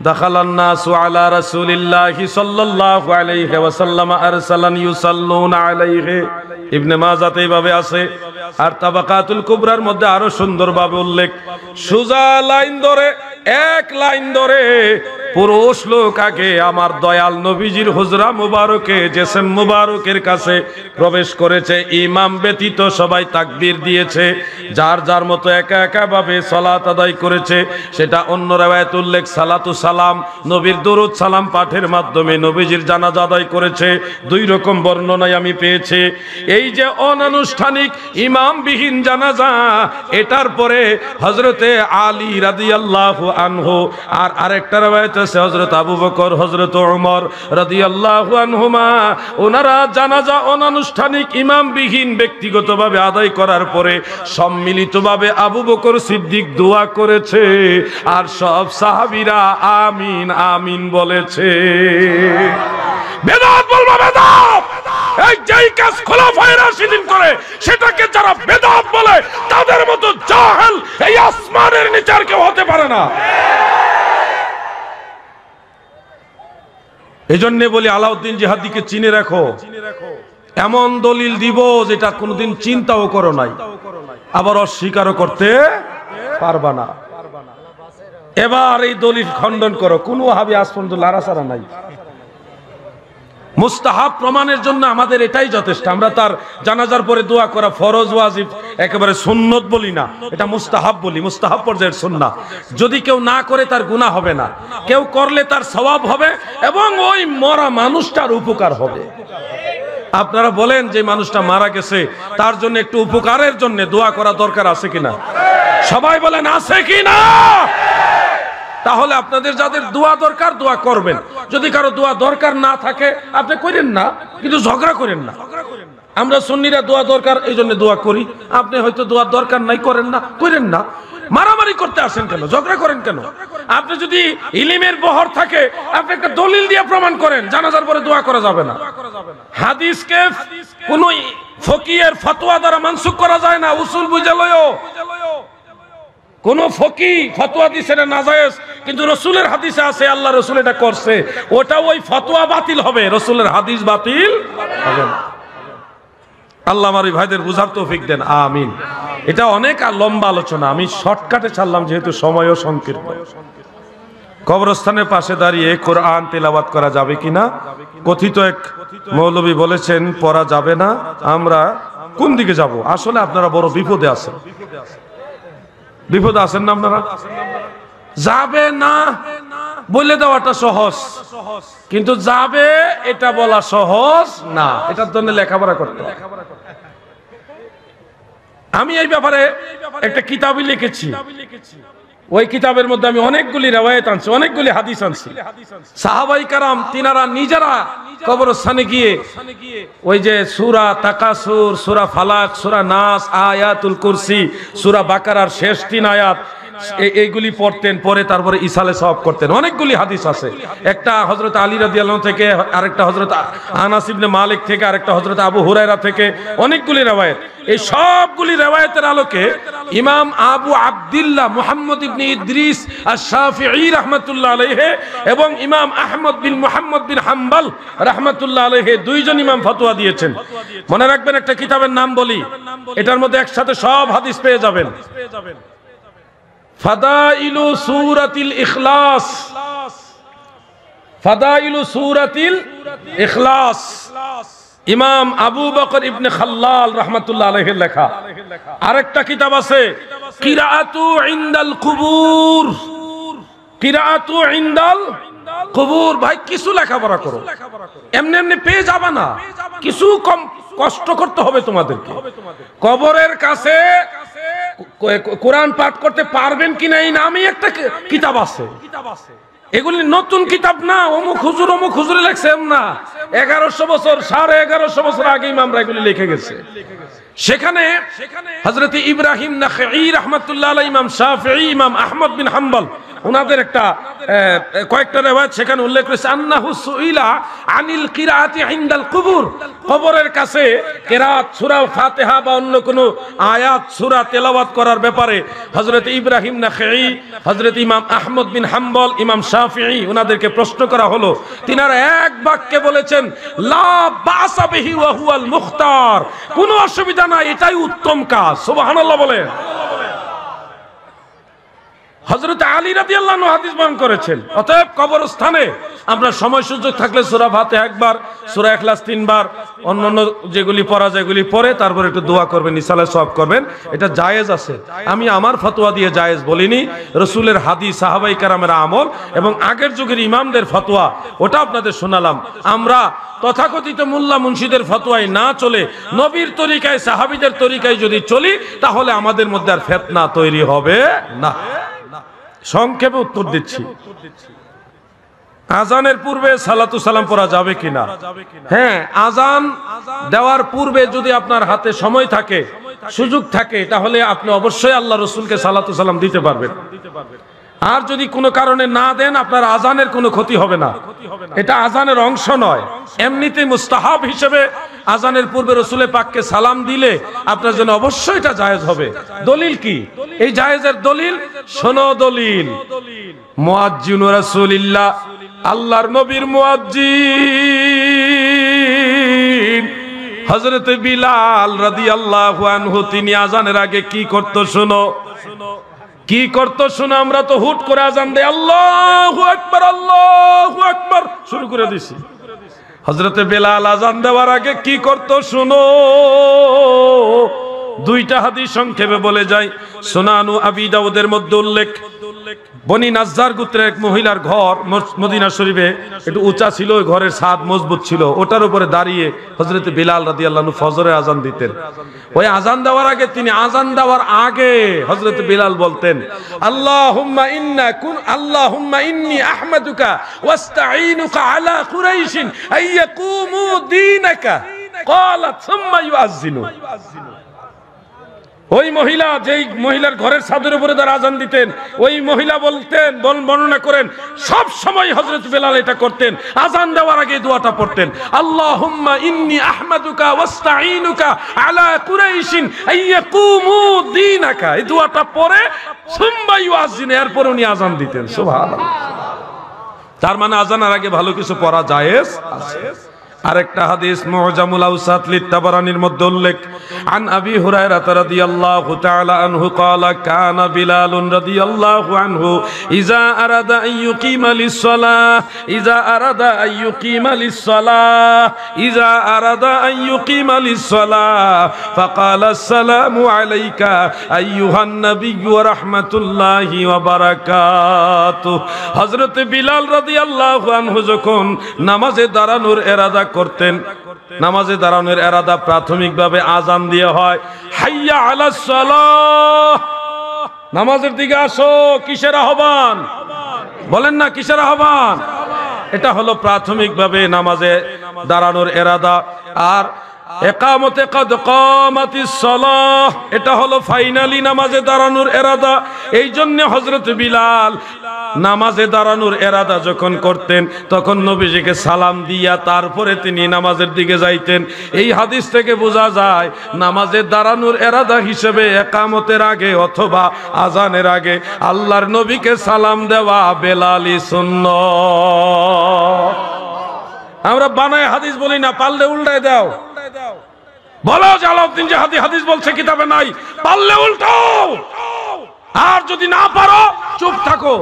S1: দাখালান নাসু আলা রাসূলিল্লাহি সাল্লাল্লাহু আলাইহি ওয়াসাল্লাম আরসালান ইউসাল্লুনা আলাইহি, ইবনে মাজাহ এইভাবে আছে। আর তাবাকাতুল কুবরার মধ্যে আরো সুন্দরভাবে উল্লেখ, সুজা লাইন ধরে, এক লাইন ধরে পুরুষ লোক আগে আমার দয়াল নবীজির হুজরা মুবারকে জেসেম মুবারকের কাছে প্রবেশ করেছে, ইমাম ব্যতীত সবাই তাকবীর দিয়েছে, যার যার মতো একা একা ভাবে সালাত আদায় করেছে। সেটা অন্য riwayat উল্লেখ, সালাতু সালাম, নবীর দরুদ সালাম পাঠের মাধ্যমে নবীজির জানাজা আদায় করেছে। দুই রকম বর্ণনায় আমি পেয়েছি। এই যে অনানুষ্ঠানিক ইমামবিহীন জানাজা, এটার পরে হযরতে আলী রাদিয়াল্লাহু আনহু, আর আরেকটা riwayat আছে হযরত আবু বকর, হযরত ওমর রাদিয়াল্লাহু আনহুমা, ওনারা জানাজা অনানুষ্ঠানিক ইমামবিহীন ব্যক্তিগতভাবে আদায় করার পরে সম্মিলিতভাবে আবু বকর সিদ্দিক দোয়া করেছে, আর সব সাহাবীরা আমিন আমিন বলেছে। বেদাত বলবা বেদাত, এই যেই কাজ খোলাফায়ে রাশিদিন করে সেটাকে যারা বেদাত বলে তাদের মতো জাহেল এই আসমানের নিচে আর কেউ হতে পারে না। এই জন্য বলি আলাউদ্দিন জিহাদিকে চিনে রাখো। এমন দলিল দিব যেটা কোনোদিন চিন্তাও করো নাই, আবার অস্বীকারও করতে পারবা না। এবার এই দলিল খণ্ডন করো, কোন ওয়াহাবী আজ পর্যন্ত লাড়াচাড়া নাই। মুস্তাহাব প্রমাণের জন্য আমাদের এটাই যথেষ্ট। আমরা তার জানাজার পরে দোয়া করা ফরজ ওয়াজিব একেবারে সুন্নত বলি না, এটা মুস্তাহাব বলি, মুস্তাহাব পর্যায়ের সুন্নাহ। যদি কেউ না করে তার গুনাহ হবে না, কেউ করলে তার সওয়াব হবে এবং ওই মরা মানুষটার উপকার হবে। আপনারা বলেন যে মানুষটা মারা গেছে তার জন্য একটু উপকারের জন্য দোয়া করা দরকার আছে কিনা? সবাই বলেন আছে কিনা? তাহলে আপনাদের যাদের দোয়া দরকার দোয়া করবেন, যদি কারো দোয়া দরকার না থাকে আপনি করেন না, কিন্তু ঝগড়া করেন না। আমরা সুন্নিরা দোয়া দরকার এই জন্য দোয়া করি, আপনি হয়তো দোয়ার দরকার নাই করেন না, করেন না। মারামারি করতে আসেন কেন? ঝগড়া করেন কেন? আপনি যদি ইলমের বহর থাকে আপনি একটা দলিল দিয়ে প্রমাণ করেন জানাজার পরে দোয়া করা যাবে না। হাদিসকে কোন ফকিহের ফতোয়া দ্বারা মানসুখ করা যায় না, উসুল বুঝে লয়ও। কোন ফকি ফতোয়া দিছে না নাজায়েজ, কিন্তু রসুলের হাদিসে আছে আল্লাহ রসুল এটা করছে, ওটা ওই ফতোয়া বাতিল হবে, রসুলের হাদিস বাতিল হবে না। আল্লাহ আমার এই ভাইদের বুঝার তৌফিক দেন, আমিন। এটা অনেক লম্বা আলোচনা, আমি শর্টকাটে ছাড়লাম যেহেতু সময়ও সংকীর্ণ। কবরস্থানের পাশে দাঁড়িয়ে কোরআন তেলাওয়াত করা যাবে কিনা? কথিত এক মৌলবী বলেছেন পড়া যাবে না। আমরা কোন দিকে যাব? আসলে আপনারা বড় বিপদে আছেন। বিপদে আছেন না আপনারা? যাবে না বলে দেওয়াটা সহজ, কিন্তু যাবে এটা বলা সহজ না, এটার জন্য লেখাপড়া করতে হবে। আমি এই ব্যাপারে একটা কিতাবই লিখেছি, ওই কিতাবের মধ্যে আমি অনেকগুলি রিওয়ায়াত আনছি, অনেকগুলি হাদিস আনছি। সাহাবাই কারাম তিনারা নিজেরা কবরস্থানে গিয়ে ওই যে সূরা তাকাসুর, সূরা ফালাক, সূরা নাস, আয়াতুল কুরসি, সূরা বাকারার শেষ 3 আয়াত এইগুলি পড়তেন, পরে তারপরে ইসালে সওয়াব করতেন। অনেকগুলি হাদিস আছে, একটা হযরত আলী রাদিয়াল্লাহু থেকে, আরেকটা হযরত আনাস ইবনে মালিক থেকে, আরেকটা হযরত আবু হুরায়রা থেকে, অনেকগুলি রিওয়ায়াত। এই সবগুলি রিওয়ায়াতের আলোকে ইমাম আবু আব্দুল্লাহ মুহাম্মদ ইবনে ইদ্রিস আশ-শাফিঈ রাহমাতুল্লাহ আলাইহি এবং ইমাম আহমদ বিন মুহাম্মদ বিন হাম্বল রাহমাতুল্লাহ আলাইহি দুইজন ইমাম ফতোয়া দিয়েছেন। মনে রাখবেন, একটা কিতাবের নাম বলি, এটার মধ্যে একসাথে সব হাদিস পেয়ে যাবেন। ফাদাইলু সূরাতিল ইখলাস, ফাদাইলু সূরাতিল ইখলাস, ইমাম আবু বকর ইবনে খাল্লাল রাহমাতুল্লাহ আলাইহির লেখা। আরেকটা কিতাব আছে কিরাআতু ইনদাল কুবুর, কিরাআতু ইনদাল কুবুর। ভাই কিছু লেখাপড়া করো, এমনি এমনি পেয়ে যাবে না, কিছু কম কষ্ট করতে হবে তোমাদেরকে। কবরের কাছে কোরআন পাঠ করতে পারবেন কিনা এই নামে একটা কিতাব আছে। এগুলি নতুন কিতাব না, অমুক হুজুরে লেখছে না, 1100 বছর 1150 বছর আগে আমরা এগুলি লিখে গেছে। সেখানে হযরত ইব্রাহিম নাখঈ রাহমাতুল্লাহ আলাইহি, ইমাম শাফিঈ, ইমাম আহমদ বিন হাম্বল, ওনাদের একটা কয়েকটা রিওয়ায়াত সেখানে উল্লেখ করেছে আন্নাহু সুইলা আনিল কিরাআতি ইনদাল কুবুর, কবরের কাছে কিরাত সূরা ফাতিহা বা অন্য কোনো আয়াত সূরা তেলাওয়াত করার ব্যাপারে হযরত ইব্রাহিম নাখঈ, হযরত ইমাম আহমদ বিন হাম্বল, ইমাম শাফিঈ ওনাদেরকে প্রশ্ন করা হলো। তিনারা এক বাক্যে বলেছেন লা বাসা বিহি ওয়া হুয়াল মুখতার, কোনো অসুবিধা নাই, এটাই উত্তম কাজ। সুবহানাল্লাহ বলেন। হযরত আলী রাদিয়াল্লাহু আনহু হাদিস বর্ণনা করেছেন। অতএব কবরস্থানে আমরা সময় সুযোগ থাকলে সূরা ফাতিহা একবার, সূরা ইখলাস 3 বার, অন্যান্য যেগুলি পড়া যায় এগুলি পড়ে তারপর একটু দোয়া করবেন, ইসালে সওয়াব করবেন, এটা জায়েজ আছে। আমি আমার ফতোয়া দিয়ে জায়েজ বলিনি, রাসূলের হাদিস, সাহাবায়ে কেরামের আমল এবং আগের যুগের ইমামদের ফতোয়া, ওটা আপনাদের শোনালাম। আমরা তথাকথিত মোল্লা মুন্সিদের ফতোয়ায় না চলে নবীর তরিকায়, সাহাবীদের তরিকায় যদি চলি তাহলে আমাদের মধ্যে আর ফিতনা তৈরি হবে না। সংক্ষেপে উত্তর দিচ্ছি, আজানের পূর্বে সালাতু সালাম পড়া যাবে কিনা? হ্যাঁ, আজান দেওয়ার পূর্বে যদি আপনার হাতে সময় থাকে, সুযোগ থাকে, তাহলে আপনি অবশ্যই আল্লাহ রসুলকে সালাতু সালাম দিতে পারবেন। আর যদি কোনো কারণে না দেন আপনার আজানের কোনো ক্ষতি হবে না, এটা আজানের অংশ নয়। এমনিতে মুস্তাহাব হিসেবে আজানের পূর্বে রসুলের পাককে সালাম দিলে আপনার জন্য অবশ্যই এটা জায়েজ হবে। দলিল কি এই জায়েজের দলিল? শোনো দলিল, মুয়াজ্জিন রাসূলিল্লাহ, আল্লাহর নবীর মুয়াজ্জিন হযরত বিলাল রাদিয়াল্লাহু আনহু, তিনি আজানের আগে কি করত শোনো, কি করতো শোনো। আমরা তো হুট করে আজান দেই, আল্লাহু আকবার শুরু করে দিছি। হযরতে বেলাল আজান দেওয়ার আগে কি করতো শুনো। দুইটা হাদিস সংক্ষেপে বলে যায়। সুনানু আবি দাউদের মধ্যে উল্লেখ, বনি নাজ্জার গোত্রের এক মহিলার ঘর মদিনা শরীফে একটু উঁচা ছিল, ওই ঘরের ছাদ মজবুত ছিল, ওটার উপরে দাঁড়িয়ে হযরত বিলাল রাদিয়াল্লাহু আনহু ফজরের আজান দিতেন। ওই আজান দেওয়ার আগে তিনি আজান দেওয়ার আগে হযরত বিলাল বলতেন, আল্লাহুম্মা ইন্নী আহমাদুকা ওয়াস্তাঈনুকা আলা কুরাইশিন আইয়াকুমু দীনাকা ক্বালাত সুম্মা ইউআযযিনু। ওই মহিলা, যেই মহিলার ঘরের ছাদের উপরে তারা আজান দিতেন, ওই মহিলা বলতেন, বর্ণনা করেন, সব সময় হযরত বেলাল এটা করতেন, আজান দেওয়ার আগে দোয়াটা পড়তেন, আল্লাহুম্মা ইন্নী আহমাদুকা ওয়াস্তাঈনুকা আলা কুরাইশিন আইয়াকুমু দীনাকা। এই দোয়াটা পড়ে সুম্মা ইউআযযিনু, এরপর উনি আজান দিতেন। সুবহানাল্লাহ। তার মানে আজানের আগে ভালো কিছু পড়া জায়েজ আছে। আরেকটা হাদিস মুআজামুল আওসাত লিত-তাবারানির মধ্যে উল্লেখ, আন আবি হুরায়রা রাদিয়াল্লাহু তাআলা আনহু ক্বালা কানা বিলালুন রাদিয়াল্লাহু আনহু ইযা আরাদা আন ইউকিমা লিস-সালাহ ইযা আরাদা আন ইউকিমা লিস-সালাহ ইযা আরাদা আন ইউকিমা লিস-সালাহ ফাকালা আসসালামু আলাইকা আইয়ুহান নাবিয়্যু ওয়া রাহমাতুল্লাহি ওয়া বারাকাতুহু। হযরত বিলাল রাদিয়াল্লাহু আনহু যখন নামাজে দাঁড়ানোর ইরাদা করতেন, নামাজে দাঁড়ানোর ইরাদা প্রাথমিকভাবে আজান দিয়ে হয়, হাইয়া আলাস সালাহ, নামাজের দিকে আসো। কিসের আহ্বান? বলেন না, কিসের আহ্বান? এটা হলো প্রাথমিকভাবে নামাজে দাঁড়ানোর ইরাদা। আর ইকামতে কদ কামাতিস সালাহ, এটা হলো ফাইনালি নামাজে দাঁড়ানোর ইরাদা। এই জন্য হযরত বিলাল নামাজে দাঁড়ানোর ইরাদা যখন করতেন তখন নবীজিকে সালাম দিয়া তারপরে তিনি নামাজের দিকে যাইতেন। এই হাদিস থেকে বোঝা যায় নামাজে দাঁড়ানোর ইরাদা হিসেবে ইকামতের আগে অথবা আজানের আগে আল্লাহর নবীকে সালাম দেওয়া বেলালি সুন্নাত। আমরা বানায় হাদিস বলি না, পারলে উল্টায় দাও। বলো জালাউদ্দিন যে হাদিস বলছে কিতাবে নাই, পারলে উল্টাও। আর যদি না পারো চুপ থাকো,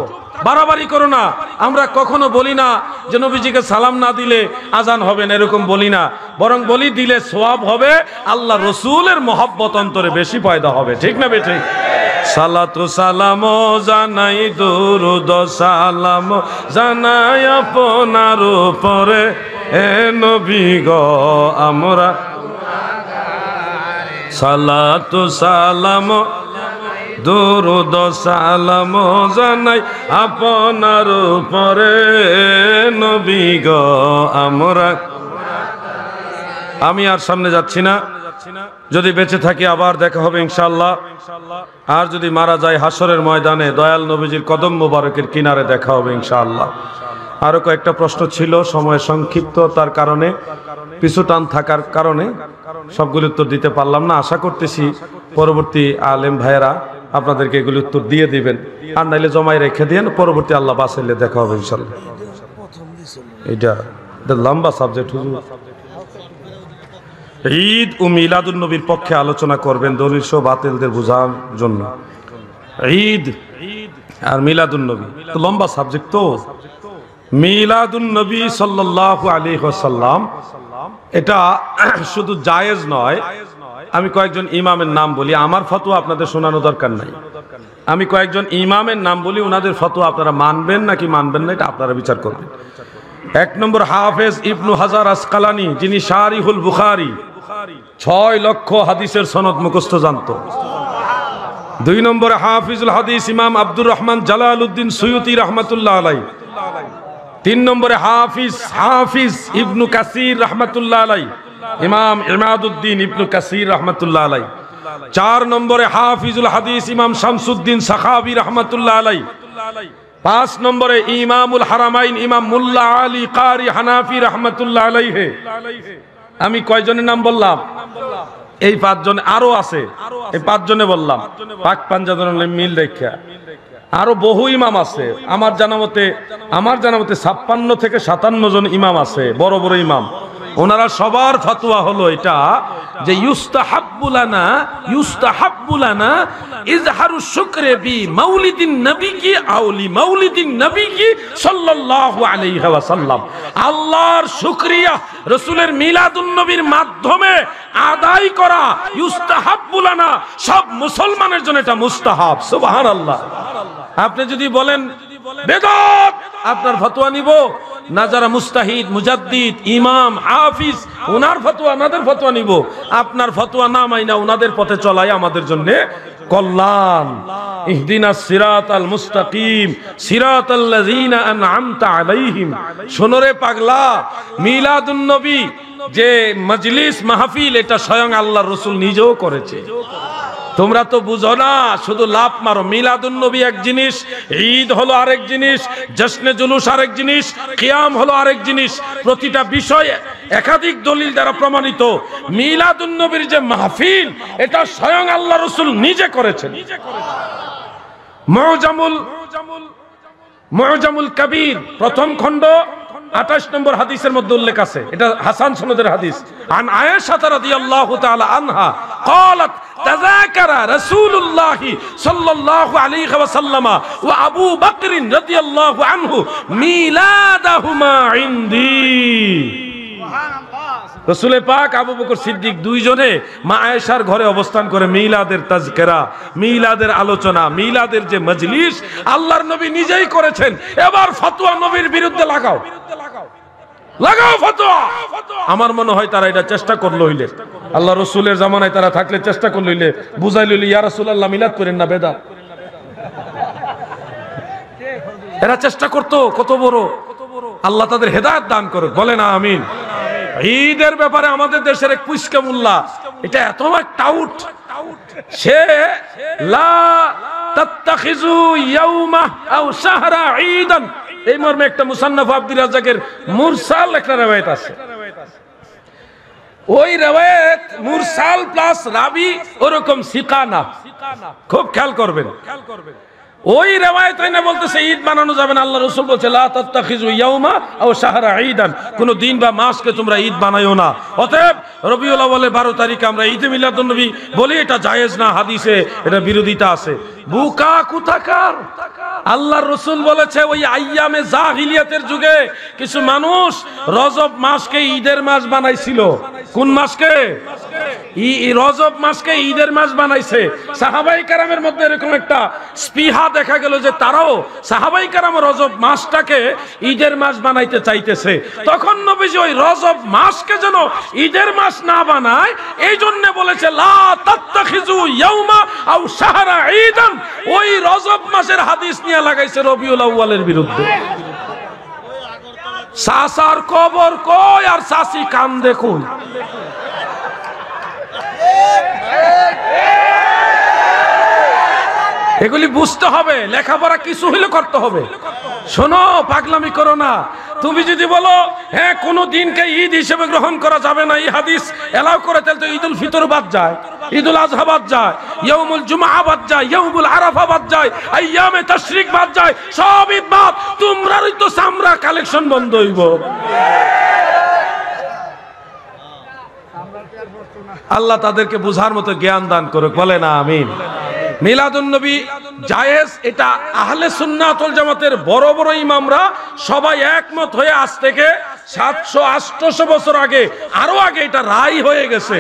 S1: বাড়াবাড়ি করো না। আমরা কখনো বলি না যে নবীজিকে সালাম না দিলে আজান হবে না, এরকম বলি না, বরং বলি দিলে সওয়াব হবে, আল্লাহ রসুলের মহব্বত অন্তরে বেশি পয়দা হবে। ঠিক না বেঠে? সালাতু সালাম জানাই, দুরুদ সালাম জানাই আপনার উপরে, এ নবী গো আমরা সালাতু সালাম দুরুদ সালাম জানাই আপনার উপরে, নবী গো আমরা। আমি আর সামনে যাচ্ছি না, যদি বেঁচে থাকি আবার দেখা হবে ইনশাআল্লাহ। আর যদি মারা যায় হাসরের ময়দানে দয়াল নবীজির কদম মোবারকের কিনারে দেখা হবে ইনশাআল্লাহ। আরো কয়েকটা প্রশ্ন ছিল, সময় সংক্ষিপ্ত, তার কারণে পিছু টান থাকার কারণে সবগুলো উত্তর দিতে পারলাম না। আশা করতেছি পরবর্তী আলেম ভাইয়েরা আপনাদেরকে এগুলি উত্তর দিয়ে দিবেন, আর নাইলে জমাই রেখে দিয়েন, পরবর্তী আল্লাহ বাসাইলে দেখা হবে ইনশাআল্লাহ। এটা লম্বা সাবজেক্ট। হুজুর ঈদ ও মিলাদুন নবীর পক্ষে আলোচনা করবেন দলিল সহ বাতিলদের বোঝার জন্য। ঈদ আর মিলাদুন নবী তো লম্বা সাবজেক্ট। তো মিলাদুন নবী সাল্লাল্লাহু আলাইহি ওয়াসাল্লাম এটা শুধু জায়েজ নয়। আমি কয়েকজন ইমামের নাম বলি, আমার ফতোয়া আপনাদের শোনানো দরকার নাই। আমি কয়েকজন ইমামের নাম বলি, ওনাদের ফতোয়া আপনারা মানবেন নাকি মানবেন না এটা আপনারা বিচার করবেন। 1 নম্বর হাফেজ ইবনু হাজার আসকালানি, যিনি শারিহুল বুখারী 6 লক্ষ হাদিসের সনদ মুখস্থ জানতো। 2 নম্বরে হাফিজুল হাদিস ইমাম আব্দুর রহমান জালালউদ্দিন সুয়ুতি রাহমাতুল্লাহ আলাইহি। 3 নম্বরে হাফিজ ইবনু কাসির রাহমাতুল্লাহ আলাইহি, ইমাম ইমাদউদ্দিন ইবনু কাসির রাহমাতুল্লাহ আলাইহি। 4 নম্বরে হাফিজুল হাদিস ইমাম শামসুদ্দিন সাখাবী রাহমাতুল্লাহ আলাইহি। 5 নম্বরে ইমামুল হারামাইন ইমাম মুল্লা আলী কারি হানাফি রাহমাতুল্লাহ আলাইহি। আমি কয়জনের নাম বললাম? এই 5 জন, আরো আছে, এই 5 জনে বললাম। পাক পাঞ্জাবের মিল দেখা আরো বহু ইমাম আছে। আমার জানা মতে 56 থেকে 57 জন ইমাম আছে, বড় বড় ইমাম। ওনারা সবার ফতোয়া হলো এটা যে ইউস্তাহাব্বু লানা ইজহারু শুকরে বি মাউলিদিন নবী কি আউলি মাউলিদিন নবী কি সাল্লাল্লাহু আলাইহি ওয়াসাল্লাম। আল্লাহর শুকরিয়া রাসূলের মিলাদুন নবীর মাধ্যমে আদায় করা ইউস্তাহাব্বু লানা, সব মুসলমানের জন্য এটা মুস্তাহাব। সুবহানাল্লাহ। আপনি যদি বলেন বেদাত, আপনার ফতোয়া নিব না, যারা মুস্তাহিদ মুজাদ্দিদ ইমাম হাফিজ ওনার ফতোয়া ওনাদের ফতোয়া নিব। আপনার ফতোয়া না মাইনা ওনাদের পথে চলাই আমাদের জন্য কল্যাণ। ইহদিনাস সিরাতাল মুস্তাকিম সিরাতাল্লাযিনা আন'আমতা আলাইহিম। শোনো রে পাগলা, মিলাদুন নবী যে মজলিস মাহফিল, এটা স্বয়ং আল্লাহর রাসূল নিজেও করেছে। তোমরা তো বুঝো না, শুধু লাভ মারো। মিলাদুন নবী এক জিনিস, ঈদ হলো আরেক জিনিস, জশ্নে জুলুস আরেক জিনিস, কিয়াম হলো আরেক জিনিস। প্রতিটা বিষয়ে একাধিক দলিল দ্বারা প্রমাণিত। মিলাদুন নবীর যে মাহফিল, এটা স্বয়ং আল্লাহ রাসূল নিজে করেছেন। মুআজামুল কবির প্রথম খণ্ড 28 নম্বর হাদিসের মধ্যে উল্লেখ আছে, এটা হাসান সনদের হাদিস। আন আয়েশা রাদিয়াল্লাহু তাআলা আনহা قالت تذاكر رسول الله صلى الله عليه وسلم وابو بكر رضي الله عنه ميلادهما عندي। রাসূল পাক আবু বকর সিদ্দিক দুইজনে মা আয়েশার ঘরে অবস্থান করে মিলাদের তাজকিরা, মিলাদের আলোচনা, মিলাদের যে মজলিস আল্লাহর নবী নিজেই করেছেন। এবার ফতোয়া নবীর বিরুদ্ধে লাগাও ফতোয়া। আমার মনে হয় তারা এটা চেষ্টা করলো হইলে, আল্লাহ রাসূলের জামানায় তারা থাকলে চেষ্টা করলো হইলে বুঝাই লইলে ইয়া রাসূলুল্লাহ মিলাদ করেন না বেদা। এরা চেষ্টা করতো কত বড়, আল্লাহ তাদের হেদায়েত দান করুক, বলেন আমিন। ঈদের ব্যাপারে আমাদের দেশের এক পুষ্কা মোল্লা, এটা এত টাউট, সে লা তাত্তাখিযু ইয়াউমা আও শাহরা ঈদান, এই মর্মে একটা মুসান্নাফ আব্দুর রাজ্জাকের মুরসাল একটা riwayat আছে। ওই riwayat মুরসাল প্লাস রাবি ওরকম সিকা না, খুব খেয়াল করবেন। ওই রিওয়ায়াত না বলতেছে ঈদ বানানো যাবে না, আল্লাহ রাসূল বলছে লা তাত্তাখিযু ইয়াউমা আও শাহরা ঈদান, কোন দিন বা মাসকে তোমরা ঈদ বানায়ো না। অতএব রবিউল আউয়ালের 12 তারিখে আমরা ঈদে মিলাদুন নবী বলি, এটা জায়েজ না, হাদিসে এটা বিরোধিতা আছে। বুকা কুতাকার, আল্লাহর রাসূল বলেছে ওই আইয়ামে জাহিলিয়াতের যুগে কিছু মানুষ রজব মাসকে ঈদের মাস বানাইছিল। কোন মাসকে? রজব মাসকে ঈদের মাস বানাইছে। সাহাবায়ে কেরামের মধ্যে এরকম একটা স্পৃহা দেখা গেল যে তারাও সাহাবায়ে কেরাম রজব মাসটাকে ঈদের মাস বানাইতে চাইতেছে। তখন নবীজি ওই রজব মাসকে যেন ঈদের মাস না বানায়, এই জন্য বলেছে লা তাত্তাখিযু ইয়াউমা আও শাহরা ঈদান। ওই রজব মাসের হাদিস নিয়ে লাগাইছে রবিউল আউয়ালের বিরুদ্ধে। সাসার কবর কই আর সাসি কান দেখুন। এগুলি বুঝতে হবে, লেখাপড়া কিছু হইলে করতে হবে। শোনো, পাগলামি করো না। তুমি যদি বলো হ্যাঁ কোন দিনকে ঈদ হিসেবে গ্রহণ করা যাবে না, এই হাদিস এলাও করে, তাহলে তো ঈদুল ফিতর বাদ যায়, ঈদুল আজহা বাদ যায়, ইয়াউমুল জুমআ বাদ যায়, ইয়াউমুল আরাফা বাদ যায়, আইয়ামে তাশরিক বাদ যায়, সব ঈদ বাদ। তোমরাই তো সামরা কালেকশন বন্ধ হইব। আল্লাহ তাদেরকে বুঝার মতো জ্ঞান দান করুক, বলে না আমিন। মিলাদুন নবী জায়েজ, এটা আহলে সুন্নাত ওয়াল জামাতের বড় বড় ইমামরা সবাই একমত হয়ে আজ থেকে 700-800 বছর আগে, আরো আগে এটা রায় হয়ে গেছে।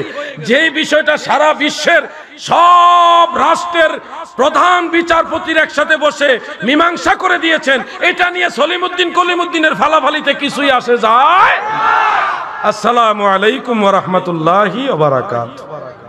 S1: যে বিষয়টা সারা বিশ্বের সব রাষ্ট্রের প্রধান বিচারপতির একসাথে বসে মীমাংসা করে দিয়েছেন, এটা নিয়ে সলিমুদ্দিন কলিমুদ্দিনের ফালাফালিতে কিছুই আসে যায়। আসসালামু আলাইকুম ওয়া রাহমাতুল্লাহি ওয়া বারাকাতুহু।